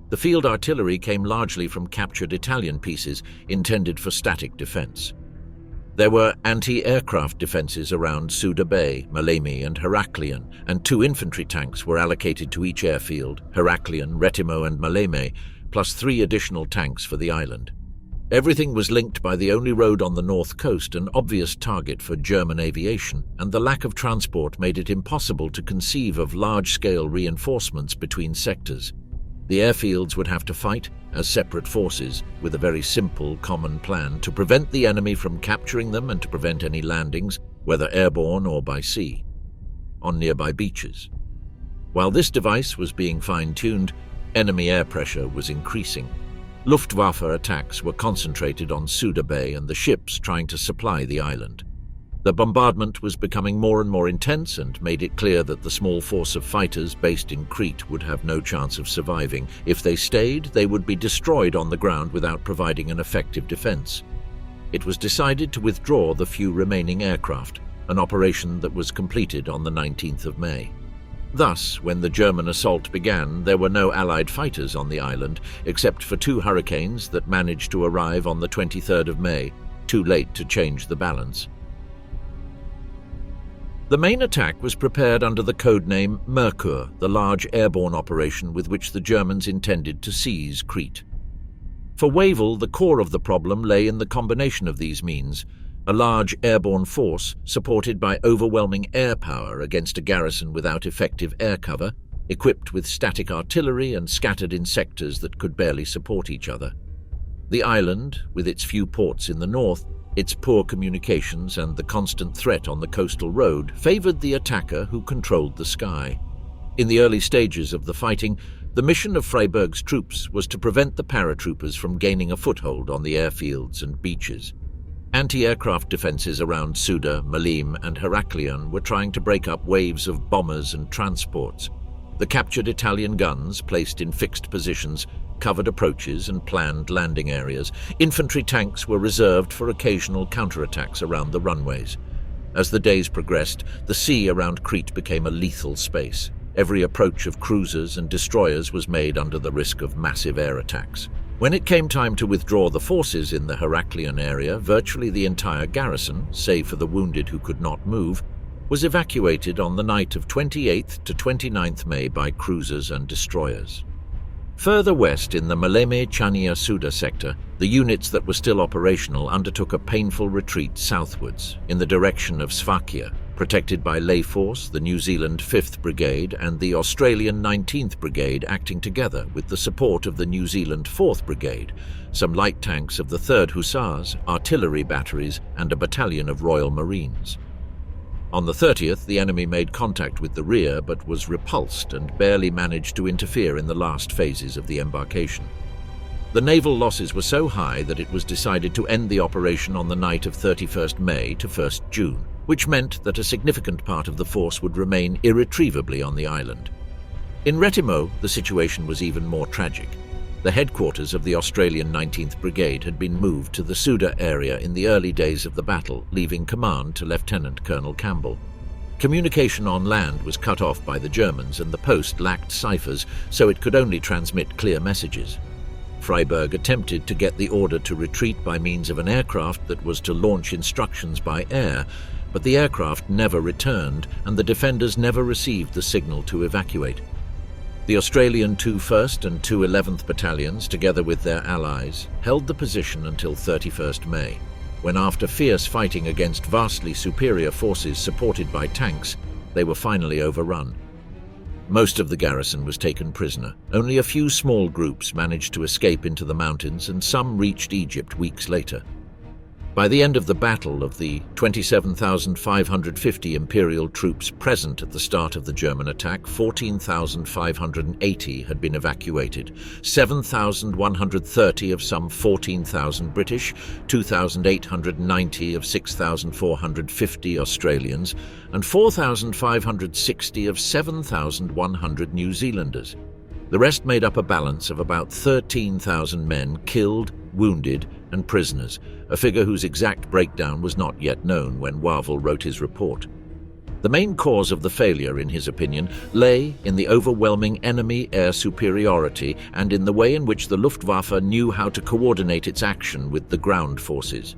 The field artillery came largely from captured Italian pieces intended for static defence. There were anti-aircraft defences around Souda Bay, Maleme and Heraklion, and 2 infantry tanks were allocated to each airfield, Heraklion, Retimo and Maleme, plus 3 additional tanks for the island. Everything was linked by the only road on the north coast, an obvious target for German aviation, and the lack of transport made it impossible to conceive of large-scale reinforcements between sectors. The airfields would have to fight as separate forces, with a very simple common plan to prevent the enemy from capturing them and to prevent any landings, whether airborne or by sea, on nearby beaches. While this device was being fine-tuned, enemy air pressure was increasing. Luftwaffe attacks were concentrated on Souda Bay and the ships trying to supply the island. The bombardment was becoming more and more intense and made it clear that the small force of fighters based in Crete would have no chance of surviving. If they stayed, they would be destroyed on the ground without providing an effective defense. It was decided to withdraw the few remaining aircraft, an operation that was completed on the 19th of May. Thus, when the German assault began, there were no Allied fighters on the island, except for 2 Hurricanes that managed to arrive on the 23rd of May, too late to change the balance. The main attack was prepared under the codename Merkur, the large airborne operation with which the Germans intended to seize Crete. For Wavell, the core of the problem lay in the combination of these means: a large airborne force supported by overwhelming air power against a garrison without effective air cover, equipped with static artillery and scattered in sectors that could barely support each other. The island, with its few ports in the north, its poor communications and the constant threat on the coastal road, favoured the attacker who controlled the sky. In the early stages of the fighting, the mission of Freiberg's troops was to prevent the paratroopers from gaining a foothold on the airfields and beaches. Anti-aircraft defences around Souda, Maleme and Heraklion were trying to break up waves of bombers and transports. The captured Italian guns, placed in fixed positions, covered approaches and planned landing areas. Infantry tanks were reserved for occasional counterattacks around the runways. As the days progressed, the sea around Crete became a lethal space. Every approach of cruisers and destroyers was made under the risk of massive air attacks. When it came time to withdraw the forces in the Heraklion area, virtually the entire garrison, save for the wounded who could not move, was evacuated on the night of 28th to 29th May by cruisers and destroyers. Further west in the Maleme-Chania-Souda sector, the units that were still operational undertook a painful retreat southwards, in the direction of Sfakia, protected by lay force, the New Zealand 5th Brigade and the Australian 19th Brigade acting together with the support of the New Zealand 4th Brigade, some light tanks of the 3rd Hussars, artillery batteries and a battalion of Royal Marines. On the 30th, the enemy made contact with the rear but was repulsed and barely managed to interfere in the last phases of the embarkation. The naval losses were so high that it was decided to end the operation on the night of 31st May to 1st June, which meant that a significant part of the force would remain irretrievably on the island. In Retimo, the situation was even more tragic. The headquarters of the Australian 19th Brigade had been moved to the Souda area in the early days of the battle, leaving command to Lieutenant Colonel Campbell. Communication on land was cut off by the Germans and the post lacked ciphers, so it could only transmit clear messages. Freiberg attempted to get the order to retreat by means of an aircraft that was to launch instructions by air, but the aircraft never returned and the defenders never received the signal to evacuate. The Australian 2 1st and 2 11th Battalions, together with their allies, held the position until 31st May. when after fierce fighting against vastly superior forces supported by tanks, they were finally overrun. Most of the garrison was taken prisoner. Only a few small groups managed to escape into the mountains, and some reached Egypt weeks later. By the end of the battle, of the 27,550 imperial troops present at the start of the German attack, 14,580 had been evacuated, 7,130 of some 14,000 British, 2,890 of 6,450 Australians, and 4,560 of 7,100 New Zealanders. The rest made up a balance of about 13,000 men killed, wounded, and prisoners, a figure whose exact breakdown was not yet known when Wavell wrote his report. The main cause of the failure, in his opinion, lay in the overwhelming enemy air superiority and in the way in which the Luftwaffe knew how to coordinate its action with the ground forces.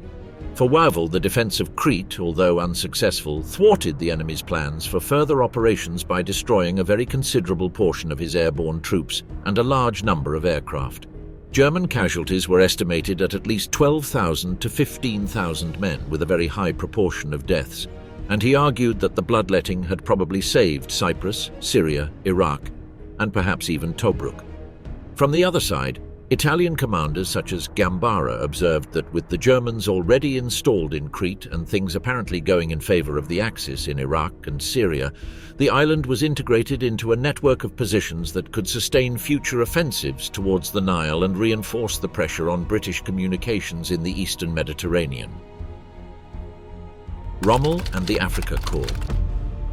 For Wavell, the defense of Crete, although unsuccessful, thwarted the enemy's plans for further operations by destroying a very considerable portion of his airborne troops and a large number of aircraft. German casualties were estimated at least 12,000 to 15,000 men, with a very high proportion of deaths, and he argued that the bloodletting had probably saved Cyprus, Syria, Iraq, and perhaps even Tobruk. From the other side, Italian commanders such as Gambara observed that with the Germans already installed in Crete and things apparently going in favor of the Axis in Iraq and Syria, the island was integrated into a network of positions that could sustain future offensives towards the Nile and reinforce the pressure on British communications in the eastern Mediterranean. Rommel and the Africa Corps.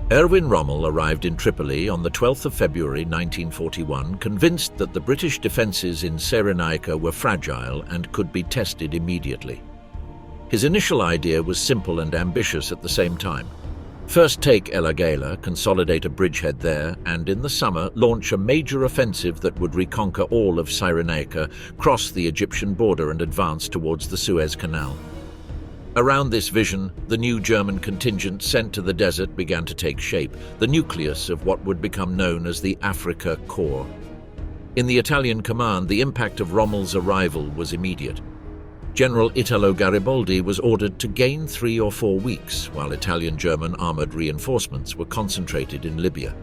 Erwin Rommel arrived in Tripoli on the 12th of February 1941, convinced that the British defences in Cyrenaica were fragile and could be tested immediately. His initial idea was simple and ambitious at the same time. First take El Agheila, consolidate a bridgehead there, and in the summer launch a major offensive that would reconquer all of Cyrenaica, cross the Egyptian border and advance towards the Suez Canal. Around this vision, the new German contingent sent to the desert began to take shape, the nucleus of what would become known as the Africa Corps. In the Italian command, the impact of Rommel's arrival was immediate. General Italo Garibaldi was ordered to gain 3 or 4 weeks, while Italian-German armoured reinforcements were concentrated in Libya.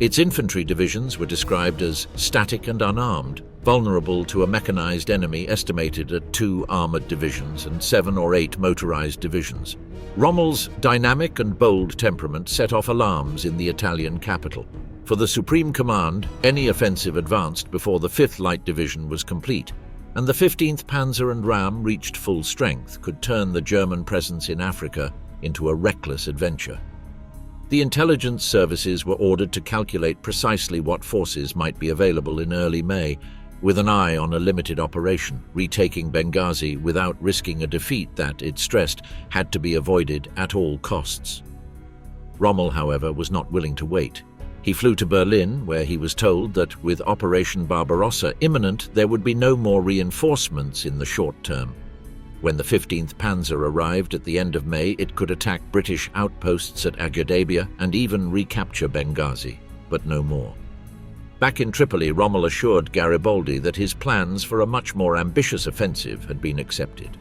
Its infantry divisions were described as static and unarmed, vulnerable to a mechanized enemy estimated at 2 armored divisions and 7 or 8 motorized divisions. Rommel's dynamic and bold temperament set off alarms in the Italian capital. For the Supreme Command, any offensive advanced before the 5th Light Division was complete, and the 15th Panzer and Ram reached full strength could turn the German presence in Africa into a reckless adventure. The intelligence services were ordered to calculate precisely what forces might be available in early May, with an eye on a limited operation, retaking Benghazi without risking a defeat that, it stressed, had to be avoided at all costs. Rommel, however, was not willing to wait. He flew to Berlin, where he was told that with Operation Barbarossa imminent, there would be no more reinforcements in the short term. When the 15th Panzer arrived at the end of May, it could attack British outposts at Agadeibia and even recapture Benghazi, but no more. Back in Tripoli, Rommel assured Garibaldi that his plans for a much more ambitious offensive had been accepted.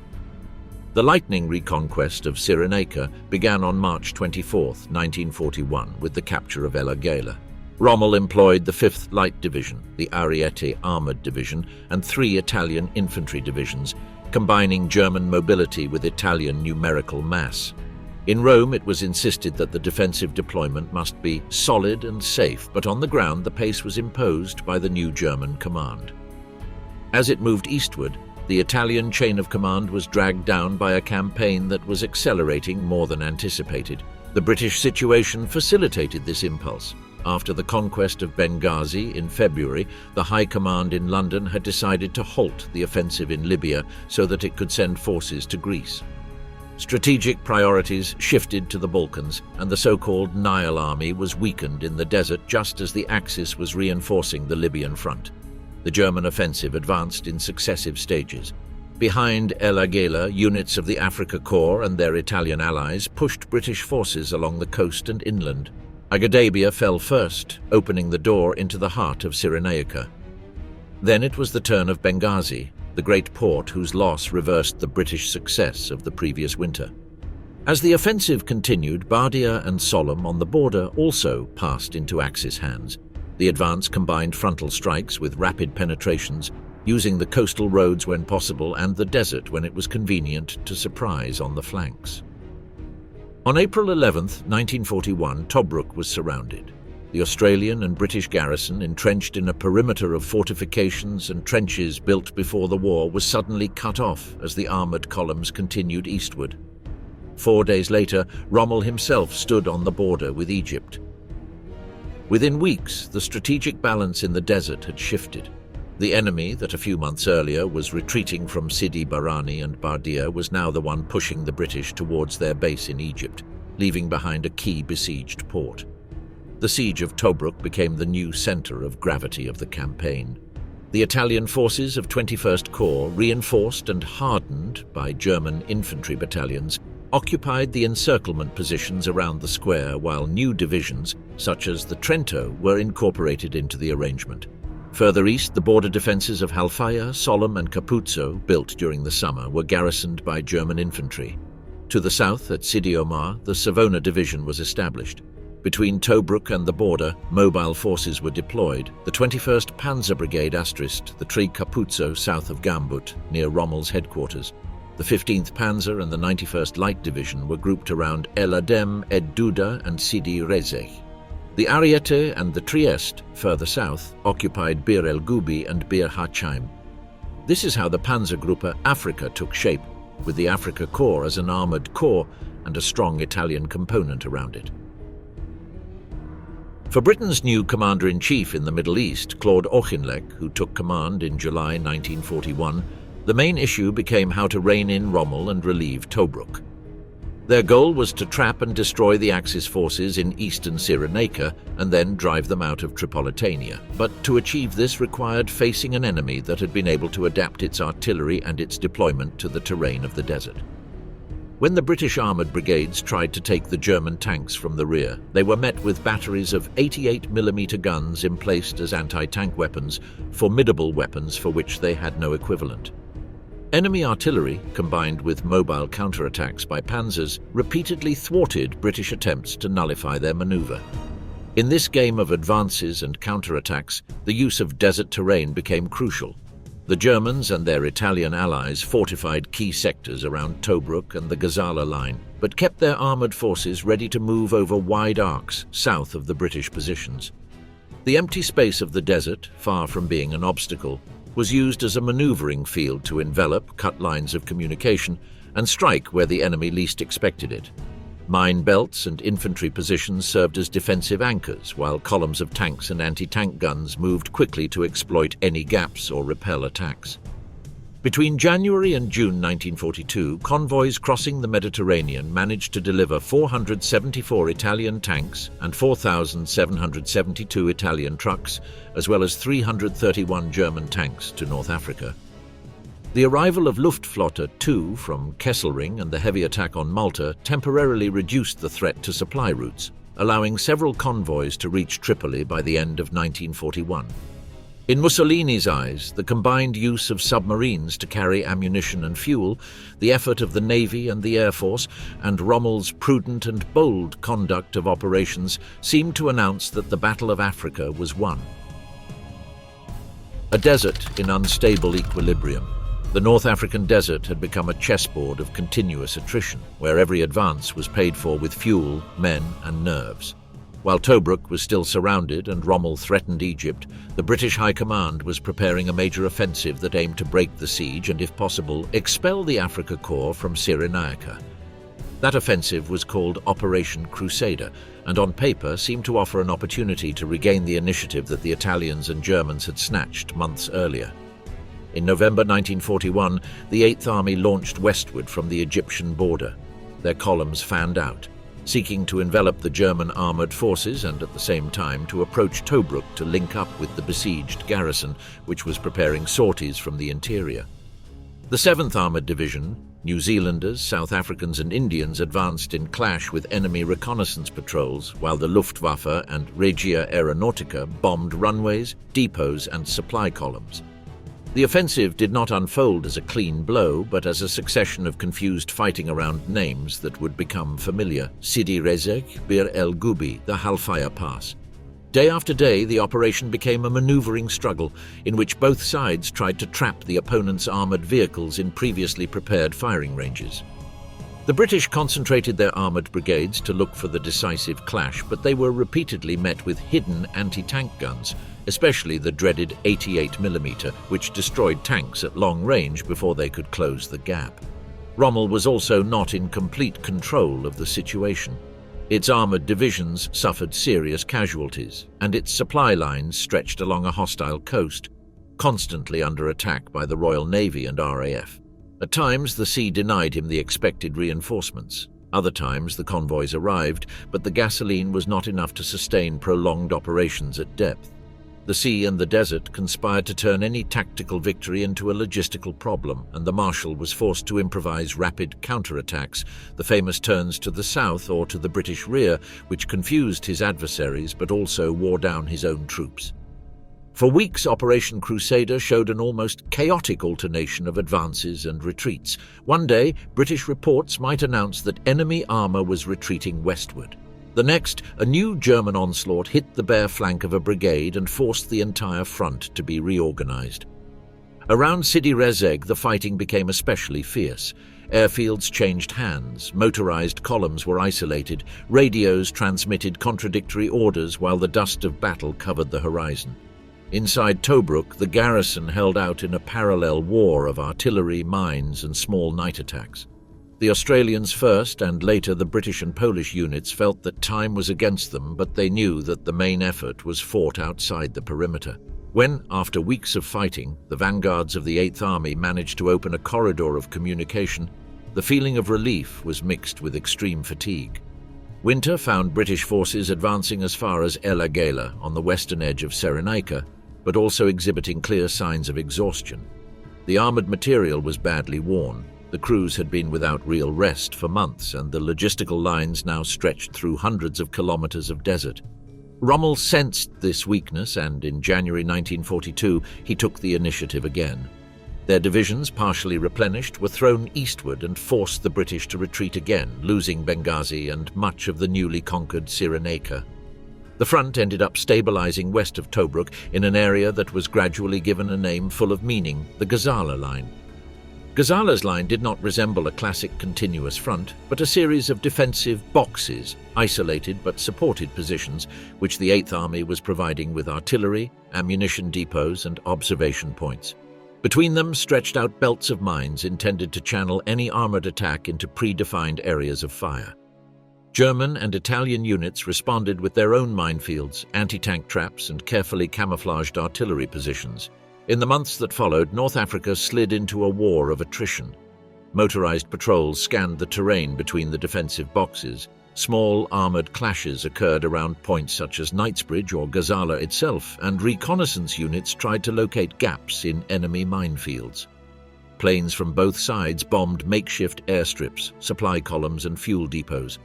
The lightning reconquest of Cyrenaica began on March 24, 1941, with the capture of El Agheila. Rommel employed the 5th Light Division, the Ariete Armoured Division, and 3 Italian infantry divisions, combining German mobility with Italian numerical mass. In Rome, it was insisted that the defensive deployment must be solid and safe, but on the ground the pace was imposed by the new German command. As it moved eastward, the Italian chain of command was dragged down by a campaign that was accelerating more than anticipated. The British situation facilitated this impulse. After the conquest of Benghazi in February, the High Command in London had decided to halt the offensive in Libya so that it could send forces to Greece. Strategic priorities shifted to the Balkans, and the so-called Nile Army was weakened in the desert just as the Axis was reinforcing the Libyan front. The German offensive advanced in successive stages. Behind El Agheila, units of the Africa Corps and their Italian allies pushed British forces along the coast and inland. Agadeibia fell first, opening the door into the heart of Cyrenaica. Then it was the turn of Benghazi, the great port whose loss reversed the British success of the previous winter. As the offensive continued, Bardia and Sollum on the border also passed into Axis hands. The advance combined frontal strikes with rapid penetrations, using the coastal roads when possible and the desert when it was convenient to surprise on the flanks. On April 11, 1941, Tobruk was surrounded. The Australian and British garrison, entrenched in a perimeter of fortifications and trenches built before the war, was suddenly cut off as the armoured columns continued eastward. 4 days later, Rommel himself stood on the border with Egypt. Within weeks, the strategic balance in the desert had shifted. The enemy that a few months earlier was retreating from Sidi Barrani and Bardia was now the one pushing the British towards their base in Egypt, leaving behind a key besieged port. The siege of Tobruk became the new centre of gravity of the campaign. The Italian forces of 21st Corps, reinforced and hardened by German infantry battalions, occupied the encirclement positions around the square, while new divisions, such as the Trento, were incorporated into the arrangement. Further east, the border defences of Halfaya, Sollum and Capuzzo, built during the summer, were garrisoned by German infantry. To the south, at Sidi Omar, the Savona division was established. Between Tobruk and the border, mobile forces were deployed. The 21st Panzer Brigade asterisked the Tri Capuzzo south of Gambut, near Rommel's headquarters. The 15th Panzer and the 91st Light Division were grouped around El Adem, Ed Duda and Sidi Rezeh. The Ariete and the Trieste, further south, occupied Bir el Gubi and Bir Hachaim. This is how the Panzergruppe Africa took shape, with the Africa Corps as an armoured corps and a strong Italian component around it. For Britain's new commander-in-chief in the Middle East, Claude Auchinleck, who took command in July 1941, the main issue became how to rein in Rommel and relieve Tobruk. Their goal was to trap and destroy the Axis forces in eastern Cyrenaica and then drive them out of Tripolitania. But to achieve this required facing an enemy that had been able to adapt its artillery and its deployment to the terrain of the desert. When the British armoured brigades tried to take the German tanks from the rear, they were met with batteries of 88mm guns emplaced as anti-tank weapons, formidable weapons for which they had no equivalent. Enemy artillery, combined with mobile counterattacks by panzers, repeatedly thwarted British attempts to nullify their manoeuvre. In this game of advances and counterattacks, the use of desert terrain became crucial. The Germans and their Italian allies fortified key sectors around Tobruk and the Gazala line, but kept their armoured forces ready to move over wide arcs south of the British positions. The empty space of the desert, far from being an obstacle, was used as a manoeuvring field to envelop, cut lines of communication, and strike where the enemy least expected it. Mine belts and infantry positions served as defensive anchors, while columns of tanks and anti-tank guns moved quickly to exploit any gaps or repel attacks. Between January and June 1942, convoys crossing the Mediterranean managed to deliver 474 Italian tanks and 4,772 Italian trucks, as well as 331 German tanks to North Africa. The arrival of Luftflotte II from Kesselring and the heavy attack on Malta temporarily reduced the threat to supply routes, allowing several convoys to reach Tripoli by the end of 1941. In Mussolini's eyes, the combined use of submarines to carry ammunition and fuel, the effort of the Navy and the Air Force, and Rommel's prudent and bold conduct of operations seemed to announce that the Battle of Africa was won. A desert in unstable equilibrium. The North African desert had become a chessboard of continuous attrition, where every advance was paid for with fuel, men, and nerves. While Tobruk was still surrounded and Rommel threatened Egypt, the British High Command was preparing a major offensive that aimed to break the siege and, if possible, expel the Africa Corps from Cyrenaica. That offensive was called Operation Crusader, and on paper seemed to offer an opportunity to regain the initiative that the Italians and Germans had snatched months earlier. In November 1941, the 8th Army launched westward from the Egyptian border. Their columns fanned out, seeking to envelop the German armoured forces and at the same time to approach Tobruk to link up with the besieged garrison, which was preparing sorties from the interior. The 7th Armoured Division, New Zealanders, South Africans and Indians advanced in clash with enemy reconnaissance patrols, while the Luftwaffe and Regia Aeronautica bombed runways, depots and supply columns. The offensive did not unfold as a clean blow, but as a succession of confused fighting around names that would become familiar: Sidi Rezek, Bir el Gubi, the Halfaya Pass. Day after day, the operation became a maneuvering struggle in which both sides tried to trap the opponent's armoured vehicles in previously prepared firing ranges. The British concentrated their armoured brigades to look for the decisive clash, but they were repeatedly met with hidden anti-tank guns, especially the dreaded 88mm, which destroyed tanks at long range before they could close the gap. Rommel was also not in complete control of the situation. Its armoured divisions suffered serious casualties, and its supply lines stretched along a hostile coast, constantly under attack by the Royal Navy and RAF. At times, the sea denied him the expected reinforcements. Other times, the convoys arrived, but the gasoline was not enough to sustain prolonged operations at depth. The sea and the desert conspired to turn any tactical victory into a logistical problem, and the Marshal was forced to improvise rapid counterattacks, the famous turns to the south or to the British rear, which confused his adversaries but also wore down his own troops. For weeks, Operation Crusader showed an almost chaotic alternation of advances and retreats. One day, British reports might announce that enemy armour was retreating westward. The next, a new German onslaught hit the bare flank of a brigade and forced the entire front to be reorganized. Around Sidi Rezeg, the fighting became especially fierce. Airfields changed hands, motorized columns were isolated, radios transmitted contradictory orders while the dust of battle covered the horizon. Inside Tobruk, the garrison held out in a parallel war of artillery, mines, and small night attacks. The Australians first, and later the British and Polish units, felt that time was against them, but they knew that the main effort was fought outside the perimeter. When, after weeks of fighting, the vanguards of the 8th Army managed to open a corridor of communication, the feeling of relief was mixed with extreme fatigue. Winter found British forces advancing as far as El Agheila on the western edge of Cyrenaica, but also exhibiting clear signs of exhaustion. The armoured material was badly worn. The crews had been without real rest for months, and the logistical lines now stretched through hundreds of kilometres of desert. Rommel sensed this weakness, and in January 1942 he took the initiative again. Their divisions, partially replenished, were thrown eastward and forced the British to retreat again, losing Benghazi and much of the newly conquered Cyrenaica. The front ended up stabilizing west of Tobruk in an area that was gradually given a name full of meaning: the Gazala Line. Gazala's line did not resemble a classic continuous front, but a series of defensive boxes, isolated but supported positions, which the 8th Army was providing with artillery, ammunition depots, and observation points. Between them stretched out belts of mines intended to channel any armored attack into predefined areas of fire. German and Italian units responded with their own minefields, anti-tank traps, and carefully camouflaged artillery positions. In the months that followed, North Africa slid into a war of attrition. Motorized patrols scanned the terrain between the defensive boxes. Small armored clashes occurred around points such as Knightsbridge or Gazala itself, and reconnaissance units tried to locate gaps in enemy minefields. Planes from both sides bombed makeshift airstrips, supply columns, and fuel depots.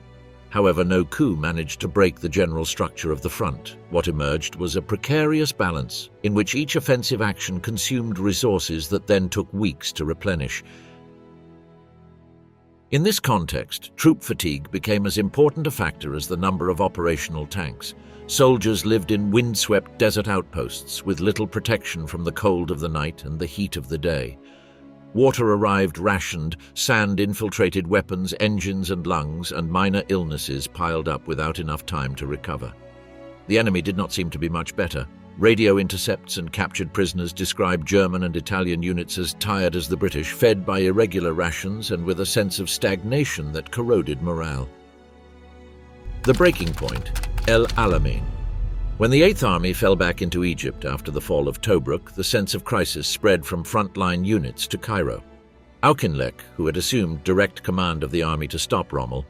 However, no coup managed to break the general structure of the front. What emerged was a precarious balance in which each offensive action consumed resources that then took weeks to replenish. In this context, troop fatigue became as important a factor as the number of operational tanks. Soldiers lived in windswept desert outposts with little protection from the cold of the night and the heat of the day. Water arrived rationed, sand infiltrated weapons, engines and lungs, and minor illnesses piled up without enough time to recover. The enemy did not seem to be much better. Radio intercepts and captured prisoners described German and Italian units as tired as the British, fed by irregular rations and with a sense of stagnation that corroded morale. The breaking point, El Alamein. When the 8th Army fell back into Egypt after the fall of Tobruk, the sense of crisis spread from frontline units to Cairo. Auchinleck, who had assumed direct command of the army to stop Rommel,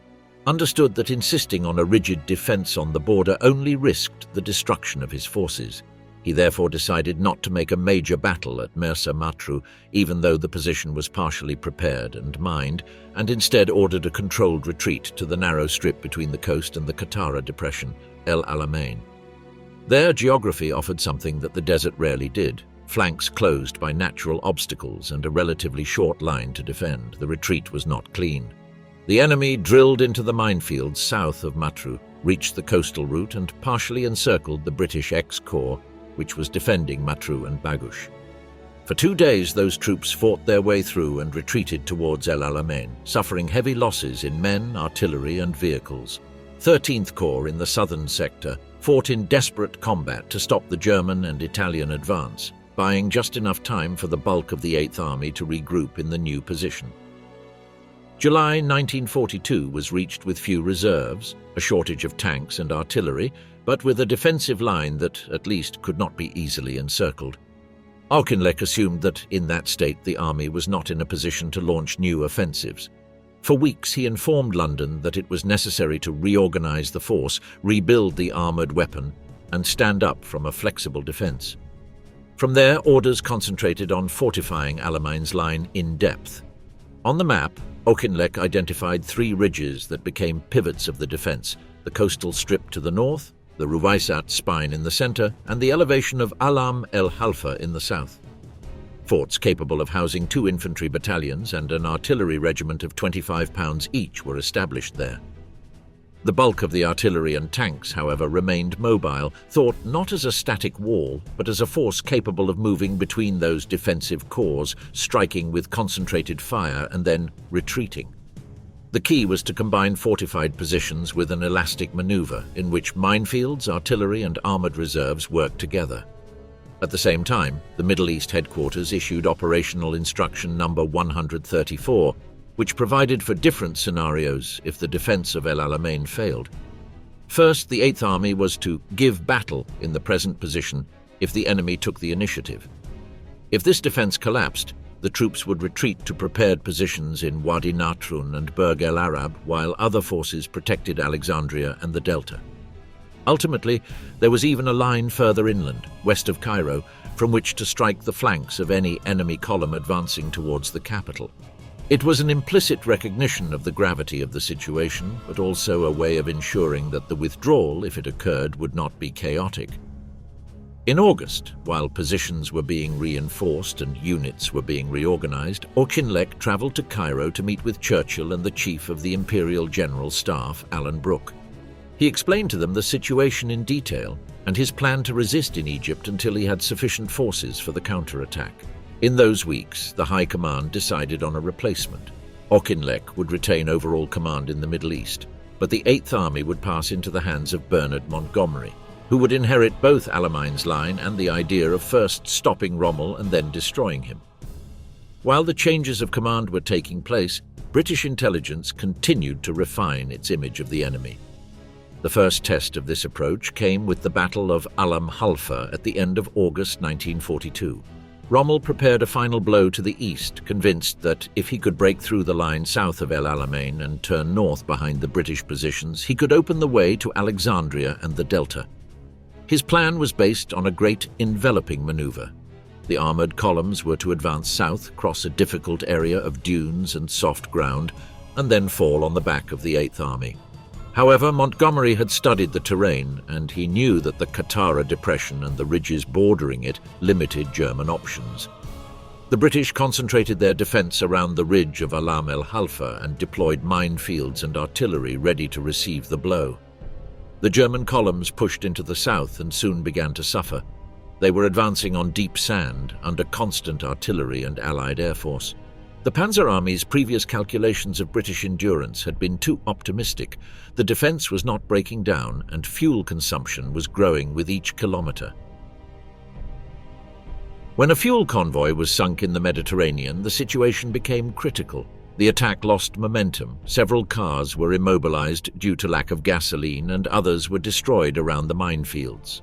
understood that insisting on a rigid defense on the border only risked the destruction of his forces. He therefore decided not to make a major battle at Mersa Matruh, even though the position was partially prepared and mined, and instead ordered a controlled retreat to the narrow strip between the coast and the Qattara Depression, El Alamein. Their geography offered something that the desert rarely did: flanks closed by natural obstacles and a relatively short line to defend. The retreat was not clean. The enemy drilled into the minefields south of Matruh, reached the coastal route and partially encircled the British X-Corps, which was defending Matruh and Bagush. For 2 days, those troops fought their way through and retreated towards El Alamein, suffering heavy losses in men, artillery and vehicles. 13th Corps in the southern sector fought in desperate combat to stop the German and Italian advance, buying just enough time for the bulk of the 8th Army to regroup in the new position. July 1942 was reached with few reserves, a shortage of tanks and artillery, but with a defensive line that, at least, could not be easily encircled. Auchinleck assumed that, in that state, the army was not in a position to launch new offensives. For weeks he informed London that it was necessary to reorganize the force, rebuild the armored weapon, and stand up from a flexible defense. From there, orders concentrated on fortifying Alamein's line in depth. On the map, Auchinleck identified 3 ridges that became pivots of the defense: the coastal strip to the north, the Ruwaisat spine in the center, and the elevation of Alam el Halfa in the south. Forts capable of housing 2 infantry battalions and an artillery regiment of 25 pounds each were established there. The bulk of the artillery and tanks, however, remained mobile, thought not as a static wall, but as a force capable of moving between those defensive corps, striking with concentrated fire and then retreating. The key was to combine fortified positions with an elastic maneuver in which minefields, artillery and armored reserves worked together. At the same time, the Middle East headquarters issued Operational Instruction Number 134, which provided for different scenarios if the defense of El Alamein failed. First, the 8th Army was to give battle in the present position if the enemy took the initiative. If this defense collapsed, the troops would retreat to prepared positions in Wadi Natrun and Burg el Arab, while other forces protected Alexandria and the Delta. Ultimately, there was even a line further inland, west of Cairo, from which to strike the flanks of any enemy column advancing towards the capital. It was an implicit recognition of the gravity of the situation, but also a way of ensuring that the withdrawal, if it occurred, would not be chaotic. In August, while positions were being reinforced and units were being reorganized, Auchinleck traveled to Cairo to meet with Churchill and the Chief of the Imperial General Staff, Alan Brooke. He explained to them the situation in detail and his plan to resist in Egypt until he had sufficient forces for the counterattack. In those weeks, the High Command decided on a replacement. Auchinleck would retain overall command in the Middle East, but the 8th Army would pass into the hands of Bernard Montgomery, who would inherit both Alamein's line and the idea of first stopping Rommel and then destroying him. While the changes of command were taking place, British intelligence continued to refine its image of the enemy. The first test of this approach came with the Battle of Alam Halfa at the end of August 1942. Rommel prepared a final blow to the east, convinced that if he could break through the line south of El Alamein and turn north behind the British positions, he could open the way to Alexandria and the Delta. His plan was based on a great enveloping maneuver. The armored columns were to advance south, cross a difficult area of dunes and soft ground, and then fall on the back of the 8th Army. However, Montgomery had studied the terrain, and he knew that the Katara Depression and the ridges bordering it limited German options. The British concentrated their defense around the ridge of Alam el Halfa and deployed minefields and artillery ready to receive the blow. The German columns pushed into the south and soon began to suffer. They were advancing on deep sand, under constant artillery and Allied air force. The Panzer Army's previous calculations of British endurance had been too optimistic. The defense was not breaking down, and fuel consumption was growing with each kilometer. When a fuel convoy was sunk in the Mediterranean, the situation became critical. The attack lost momentum. Several cars were immobilized due to lack of gasoline, and others were destroyed around the minefields.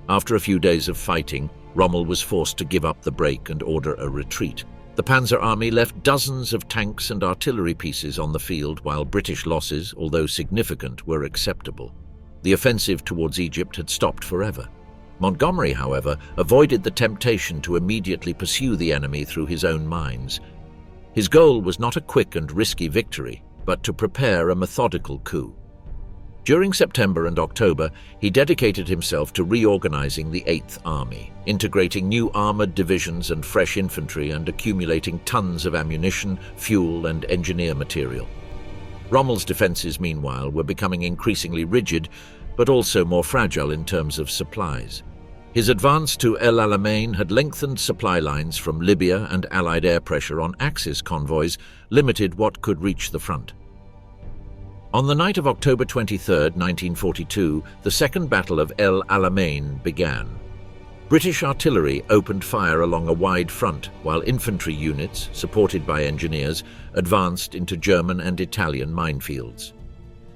After a few days of fighting, Rommel was forced to give up the break and order a retreat. The Panzer Army left dozens of tanks and artillery pieces on the field, while British losses, although significant, were acceptable. The offensive towards Egypt had stopped forever. Montgomery, however, avoided the temptation to immediately pursue the enemy through his own mines. His goal was not a quick and risky victory, but to prepare a methodical coup. During September and October, he dedicated himself to reorganizing the Eighth Army, integrating new armored divisions and fresh infantry and accumulating tons of ammunition, fuel, and engineer material. Rommel's defenses, meanwhile, were becoming increasingly rigid, but also more fragile in terms of supplies. His advance to El Alamein had lengthened supply lines from Libya, and Allied air pressure on Axis convoys limited what could reach the front. On the night of October 23, 1942, the Second Battle of El Alamein began. British artillery opened fire along a wide front, while infantry units, supported by engineers, advanced into German and Italian minefields.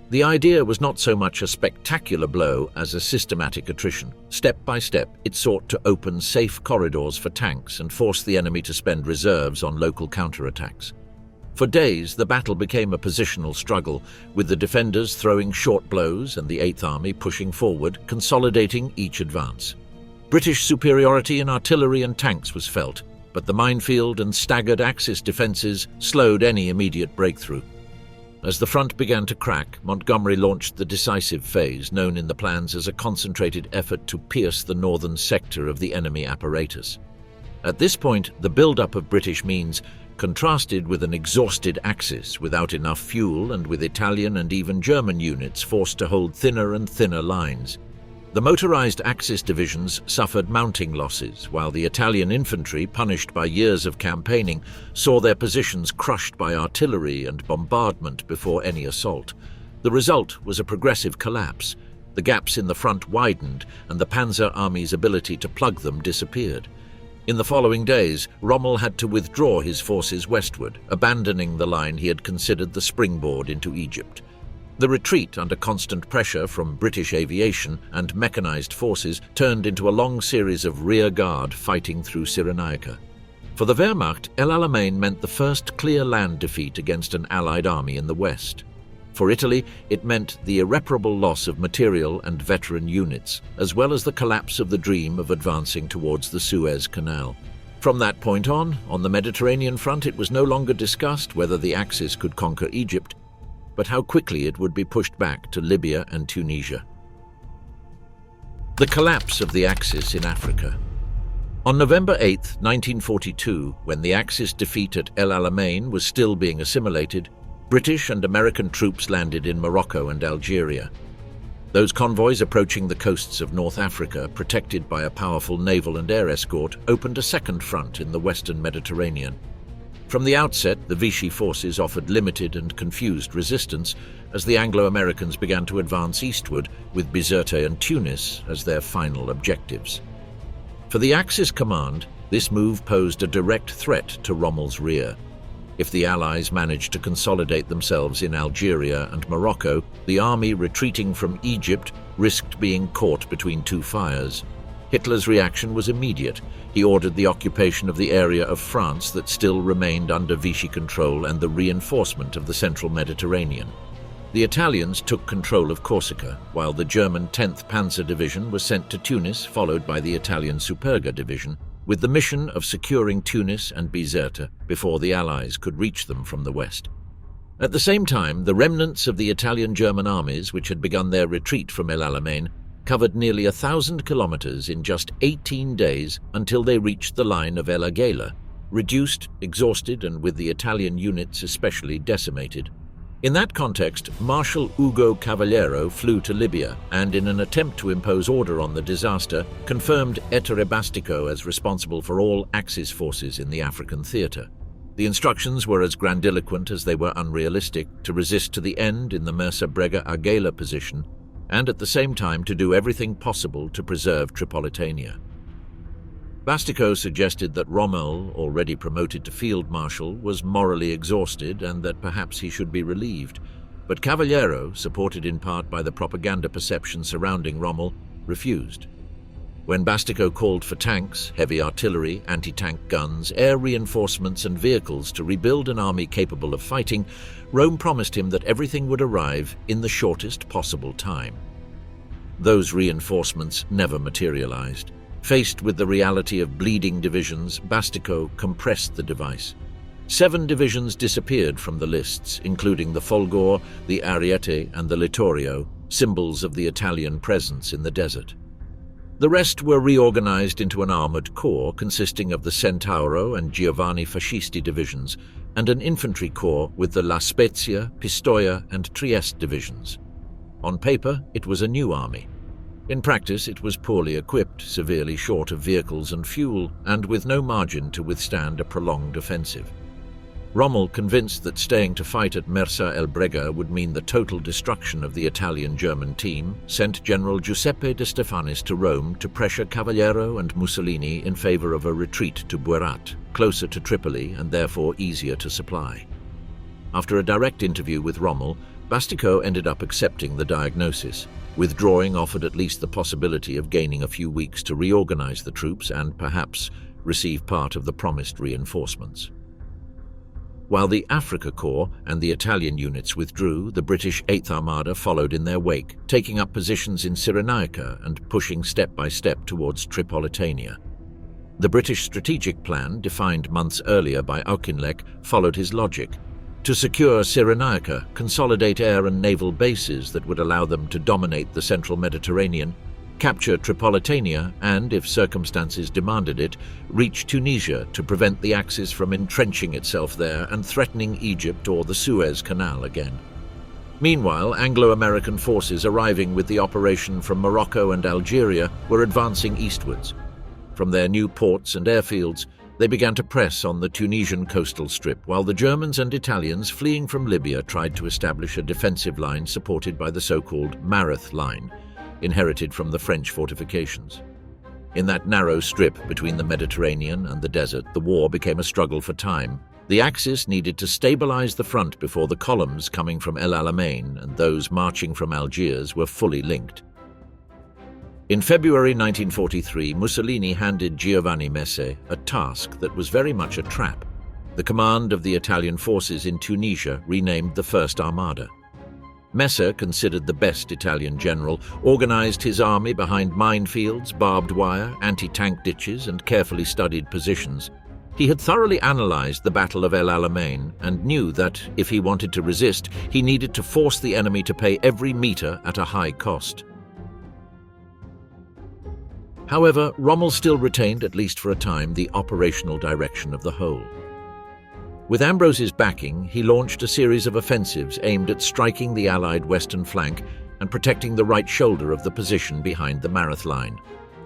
The idea was not so much a spectacular blow as a systematic attrition. Step by step, it sought to open safe corridors for tanks and force the enemy to spend reserves on local counterattacks. For days, the battle became a positional struggle, with the defenders throwing short blows and the Eighth Army pushing forward, consolidating each advance. British superiority in artillery and tanks was felt, but the minefield and staggered Axis defences slowed any immediate breakthrough. As the front began to crack, Montgomery launched the decisive phase, known in the plans as a concentrated effort to pierce the northern sector of the enemy apparatus. At this point, the build-up of British means contrasted with an exhausted Axis without enough fuel and with Italian and even German units forced to hold thinner and thinner lines. The motorized Axis divisions suffered mounting losses, while the Italian infantry, punished by years of campaigning, saw their positions crushed by artillery and bombardment before any assault. The result was a progressive collapse. The gaps in the front widened, and the Panzer Army's ability to plug them disappeared. In the following days, Rommel had to withdraw his forces westward, abandoning the line he had considered the springboard into Egypt. The retreat, under constant pressure from British aviation and mechanized forces, turned into a long series of rear-guard fighting through Cyrenaica. For the Wehrmacht, El Alamein meant the first clear land defeat against an Allied army in the west. For Italy, it meant the irreparable loss of material and veteran units, as well as the collapse of the dream of advancing towards the Suez Canal. From that point on the Mediterranean front, it was no longer discussed whether the Axis could conquer Egypt, but how quickly it would be pushed back to Libya and Tunisia. The collapse of the Axis in Africa. On November 8, 1942, when the Axis defeat at El Alamein was still being assimilated, British and American troops landed in Morocco and Algeria. Those convoys approaching the coasts of North Africa, protected by a powerful naval and air escort, opened a second front in the western Mediterranean. From the outset, the Vichy forces offered limited and confused resistance as the Anglo-Americans began to advance eastward, with Bizerte and Tunis as their final objectives. For the Axis command, this move posed a direct threat to Rommel's rear. If the Allies managed to consolidate themselves in Algeria and Morocco, the army retreating from Egypt risked being caught between two fires. Hitler's reaction was immediate. He ordered the occupation of the area of France that still remained under Vichy control and the reinforcement of the central Mediterranean. The Italians took control of Corsica, while the German 10th Panzer Division was sent to Tunis, followed by the Italian Superga Division, with the mission of securing Tunis and Bizerte before the Allies could reach them from the west. At the same time, the remnants of the Italian-German armies, which had begun their retreat from El Alamein, covered nearly 1,000 kilometers in just 18 days until they reached the line of El Agheila, reduced, exhausted, and with the Italian units especially decimated. In that context, Marshal Ugo Cavaliero flew to Libya and, in an attempt to impose order on the disaster, confirmed Ettore Bastico as responsible for all Axis forces in the African theatre. The instructions were as grandiloquent as they were unrealistic: to resist to the end in the Mersa Brega-Agheila position, and at the same time to do everything possible to preserve Tripolitania. Bastico suggested that Rommel, already promoted to field marshal, was morally exhausted and that perhaps he should be relieved. But Cavaliero, supported in part by the propaganda perception surrounding Rommel, refused. When Bastico called for tanks, heavy artillery, anti-tank guns, air reinforcements and vehicles to rebuild an army capable of fighting, Rome promised him that everything would arrive in the shortest possible time. Those reinforcements never materialized. Faced with the reality of bleeding divisions, Bastico compressed the device. 7 divisions disappeared from the lists, including the Folgore, the Ariete, and the Littorio, symbols of the Italian presence in the desert. The rest were reorganized into an armored corps consisting of the Centauro and Giovanni Fascisti divisions and an infantry corps with the La Spezia, Pistoia and Trieste divisions. On paper, it was a new army. In practice, it was poorly equipped, severely short of vehicles and fuel, and with no margin to withstand a prolonged offensive. Rommel, convinced that staying to fight at Mersa el Brega would mean the total destruction of the Italian-German team, sent General Giuseppe de Stefanis to Rome to pressure Cavaliero and Mussolini in favor of a retreat to Buerat, closer to Tripoli and therefore easier to supply. After a direct interview with Rommel, Bastico ended up accepting the diagnosis. Withdrawing offered at least the possibility of gaining a few weeks to reorganize the troops and, perhaps, receive part of the promised reinforcements. While the Africa Corps and the Italian units withdrew, the British Eighth Armada followed in their wake, taking up positions in Cyrenaica and pushing step by step towards Tripolitania. The British strategic plan, defined months earlier by Auchinleck, followed his logic. To secure Cyrenaica, consolidate air and naval bases that would allow them to dominate the central Mediterranean, capture Tripolitania and, if circumstances demanded it, reach Tunisia to prevent the Axis from entrenching itself there and threatening Egypt or the Suez Canal again. Meanwhile, Anglo-American forces arriving with the operation from Morocco and Algeria were advancing eastwards. From their new ports and airfields, they began to press on the Tunisian coastal strip, while the Germans and Italians fleeing from Libya tried to establish a defensive line supported by the so-called Mareth Line, inherited from the French fortifications. In that narrow strip between the Mediterranean and the desert, the war became a struggle for time. The Axis needed to stabilize the front before the columns coming from El Alamein and those marching from Algiers were fully linked. In February 1943, Mussolini handed Giovanni Messe a task that was very much a trap: the command of the Italian forces in Tunisia, renamed the First Armada. Messe, considered the best Italian general, organized his army behind minefields, barbed wire, anti-tank ditches, and carefully studied positions. He had thoroughly analyzed the Battle of El Alamein and knew that, if he wanted to resist, he needed to force the enemy to pay every meter at a high cost. However, Rommel still retained, at least for a time, the operational direction of the whole. With Ambrose's backing, he launched a series of offensives aimed at striking the Allied western flank and protecting the right shoulder of the position behind the Mareth Line.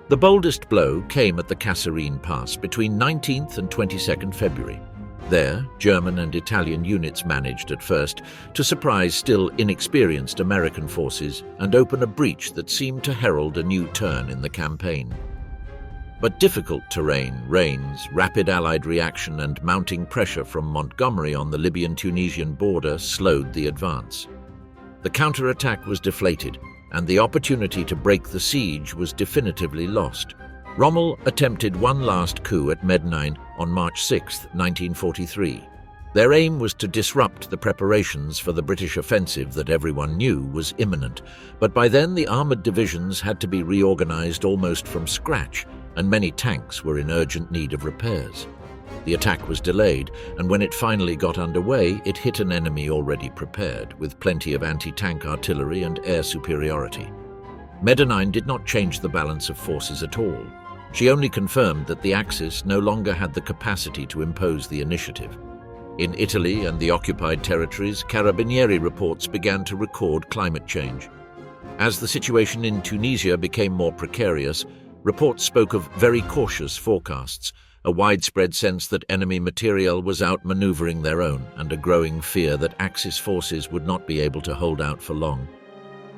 The boldest blow came at the Kasserine Pass between 19th and 22nd February. There, German and Italian units managed at first to surprise still inexperienced American forces and open a breach that seemed to herald a new turn in the campaign. But difficult terrain, rains, rapid Allied reaction and mounting pressure from Montgomery on the Libyan-Tunisian border slowed the advance. The counterattack was deflated, and the opportunity to break the siege was definitively lost. Rommel attempted one last coup at Medinine on March 6, 1943. Their aim was to disrupt the preparations for the British offensive that everyone knew was imminent, but by then the armoured divisions had to be reorganised almost from scratch, and many tanks were in urgent need of repairs. The attack was delayed, and when it finally got underway, it hit an enemy already prepared, with plenty of anti-tank artillery and air superiority. Medinine did not change the balance of forces at all. She only confirmed that the Axis no longer had the capacity to impose the initiative. In Italy and the occupied territories, Carabinieri reports began to record climate change. As the situation in Tunisia became more precarious, reports spoke of very cautious forecasts, a widespread sense that enemy material was outmaneuvering their own, and a growing fear that Axis forces would not be able to hold out for long.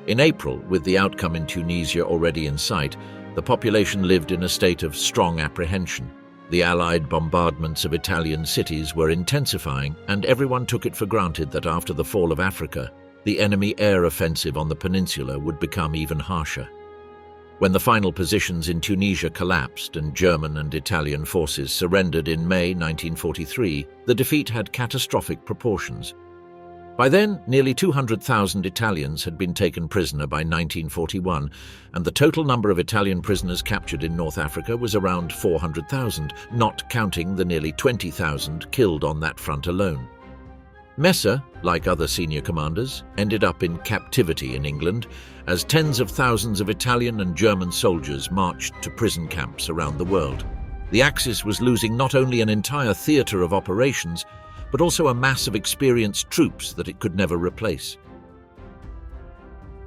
In April, with the outcome in Tunisia already in sight, the population lived in a state of strong apprehension. The Allied bombardments of Italian cities were intensifying, and everyone took it for granted that after the fall of Africa, the enemy air offensive on the peninsula would become even harsher. When the final positions in Tunisia collapsed and German and Italian forces surrendered in May 1943, the defeat had catastrophic proportions. By then, nearly 200,000 Italians had been taken prisoner by 1941, and the total number of Italian prisoners captured in North Africa was around 400,000, not counting the nearly 20,000 killed on that front alone. Messer, like other senior commanders, ended up in captivity in England as tens of thousands of Italian and German soldiers marched to prison camps around the world. The Axis was losing not only an entire theatre of operations, but also a mass of experienced troops that it could never replace.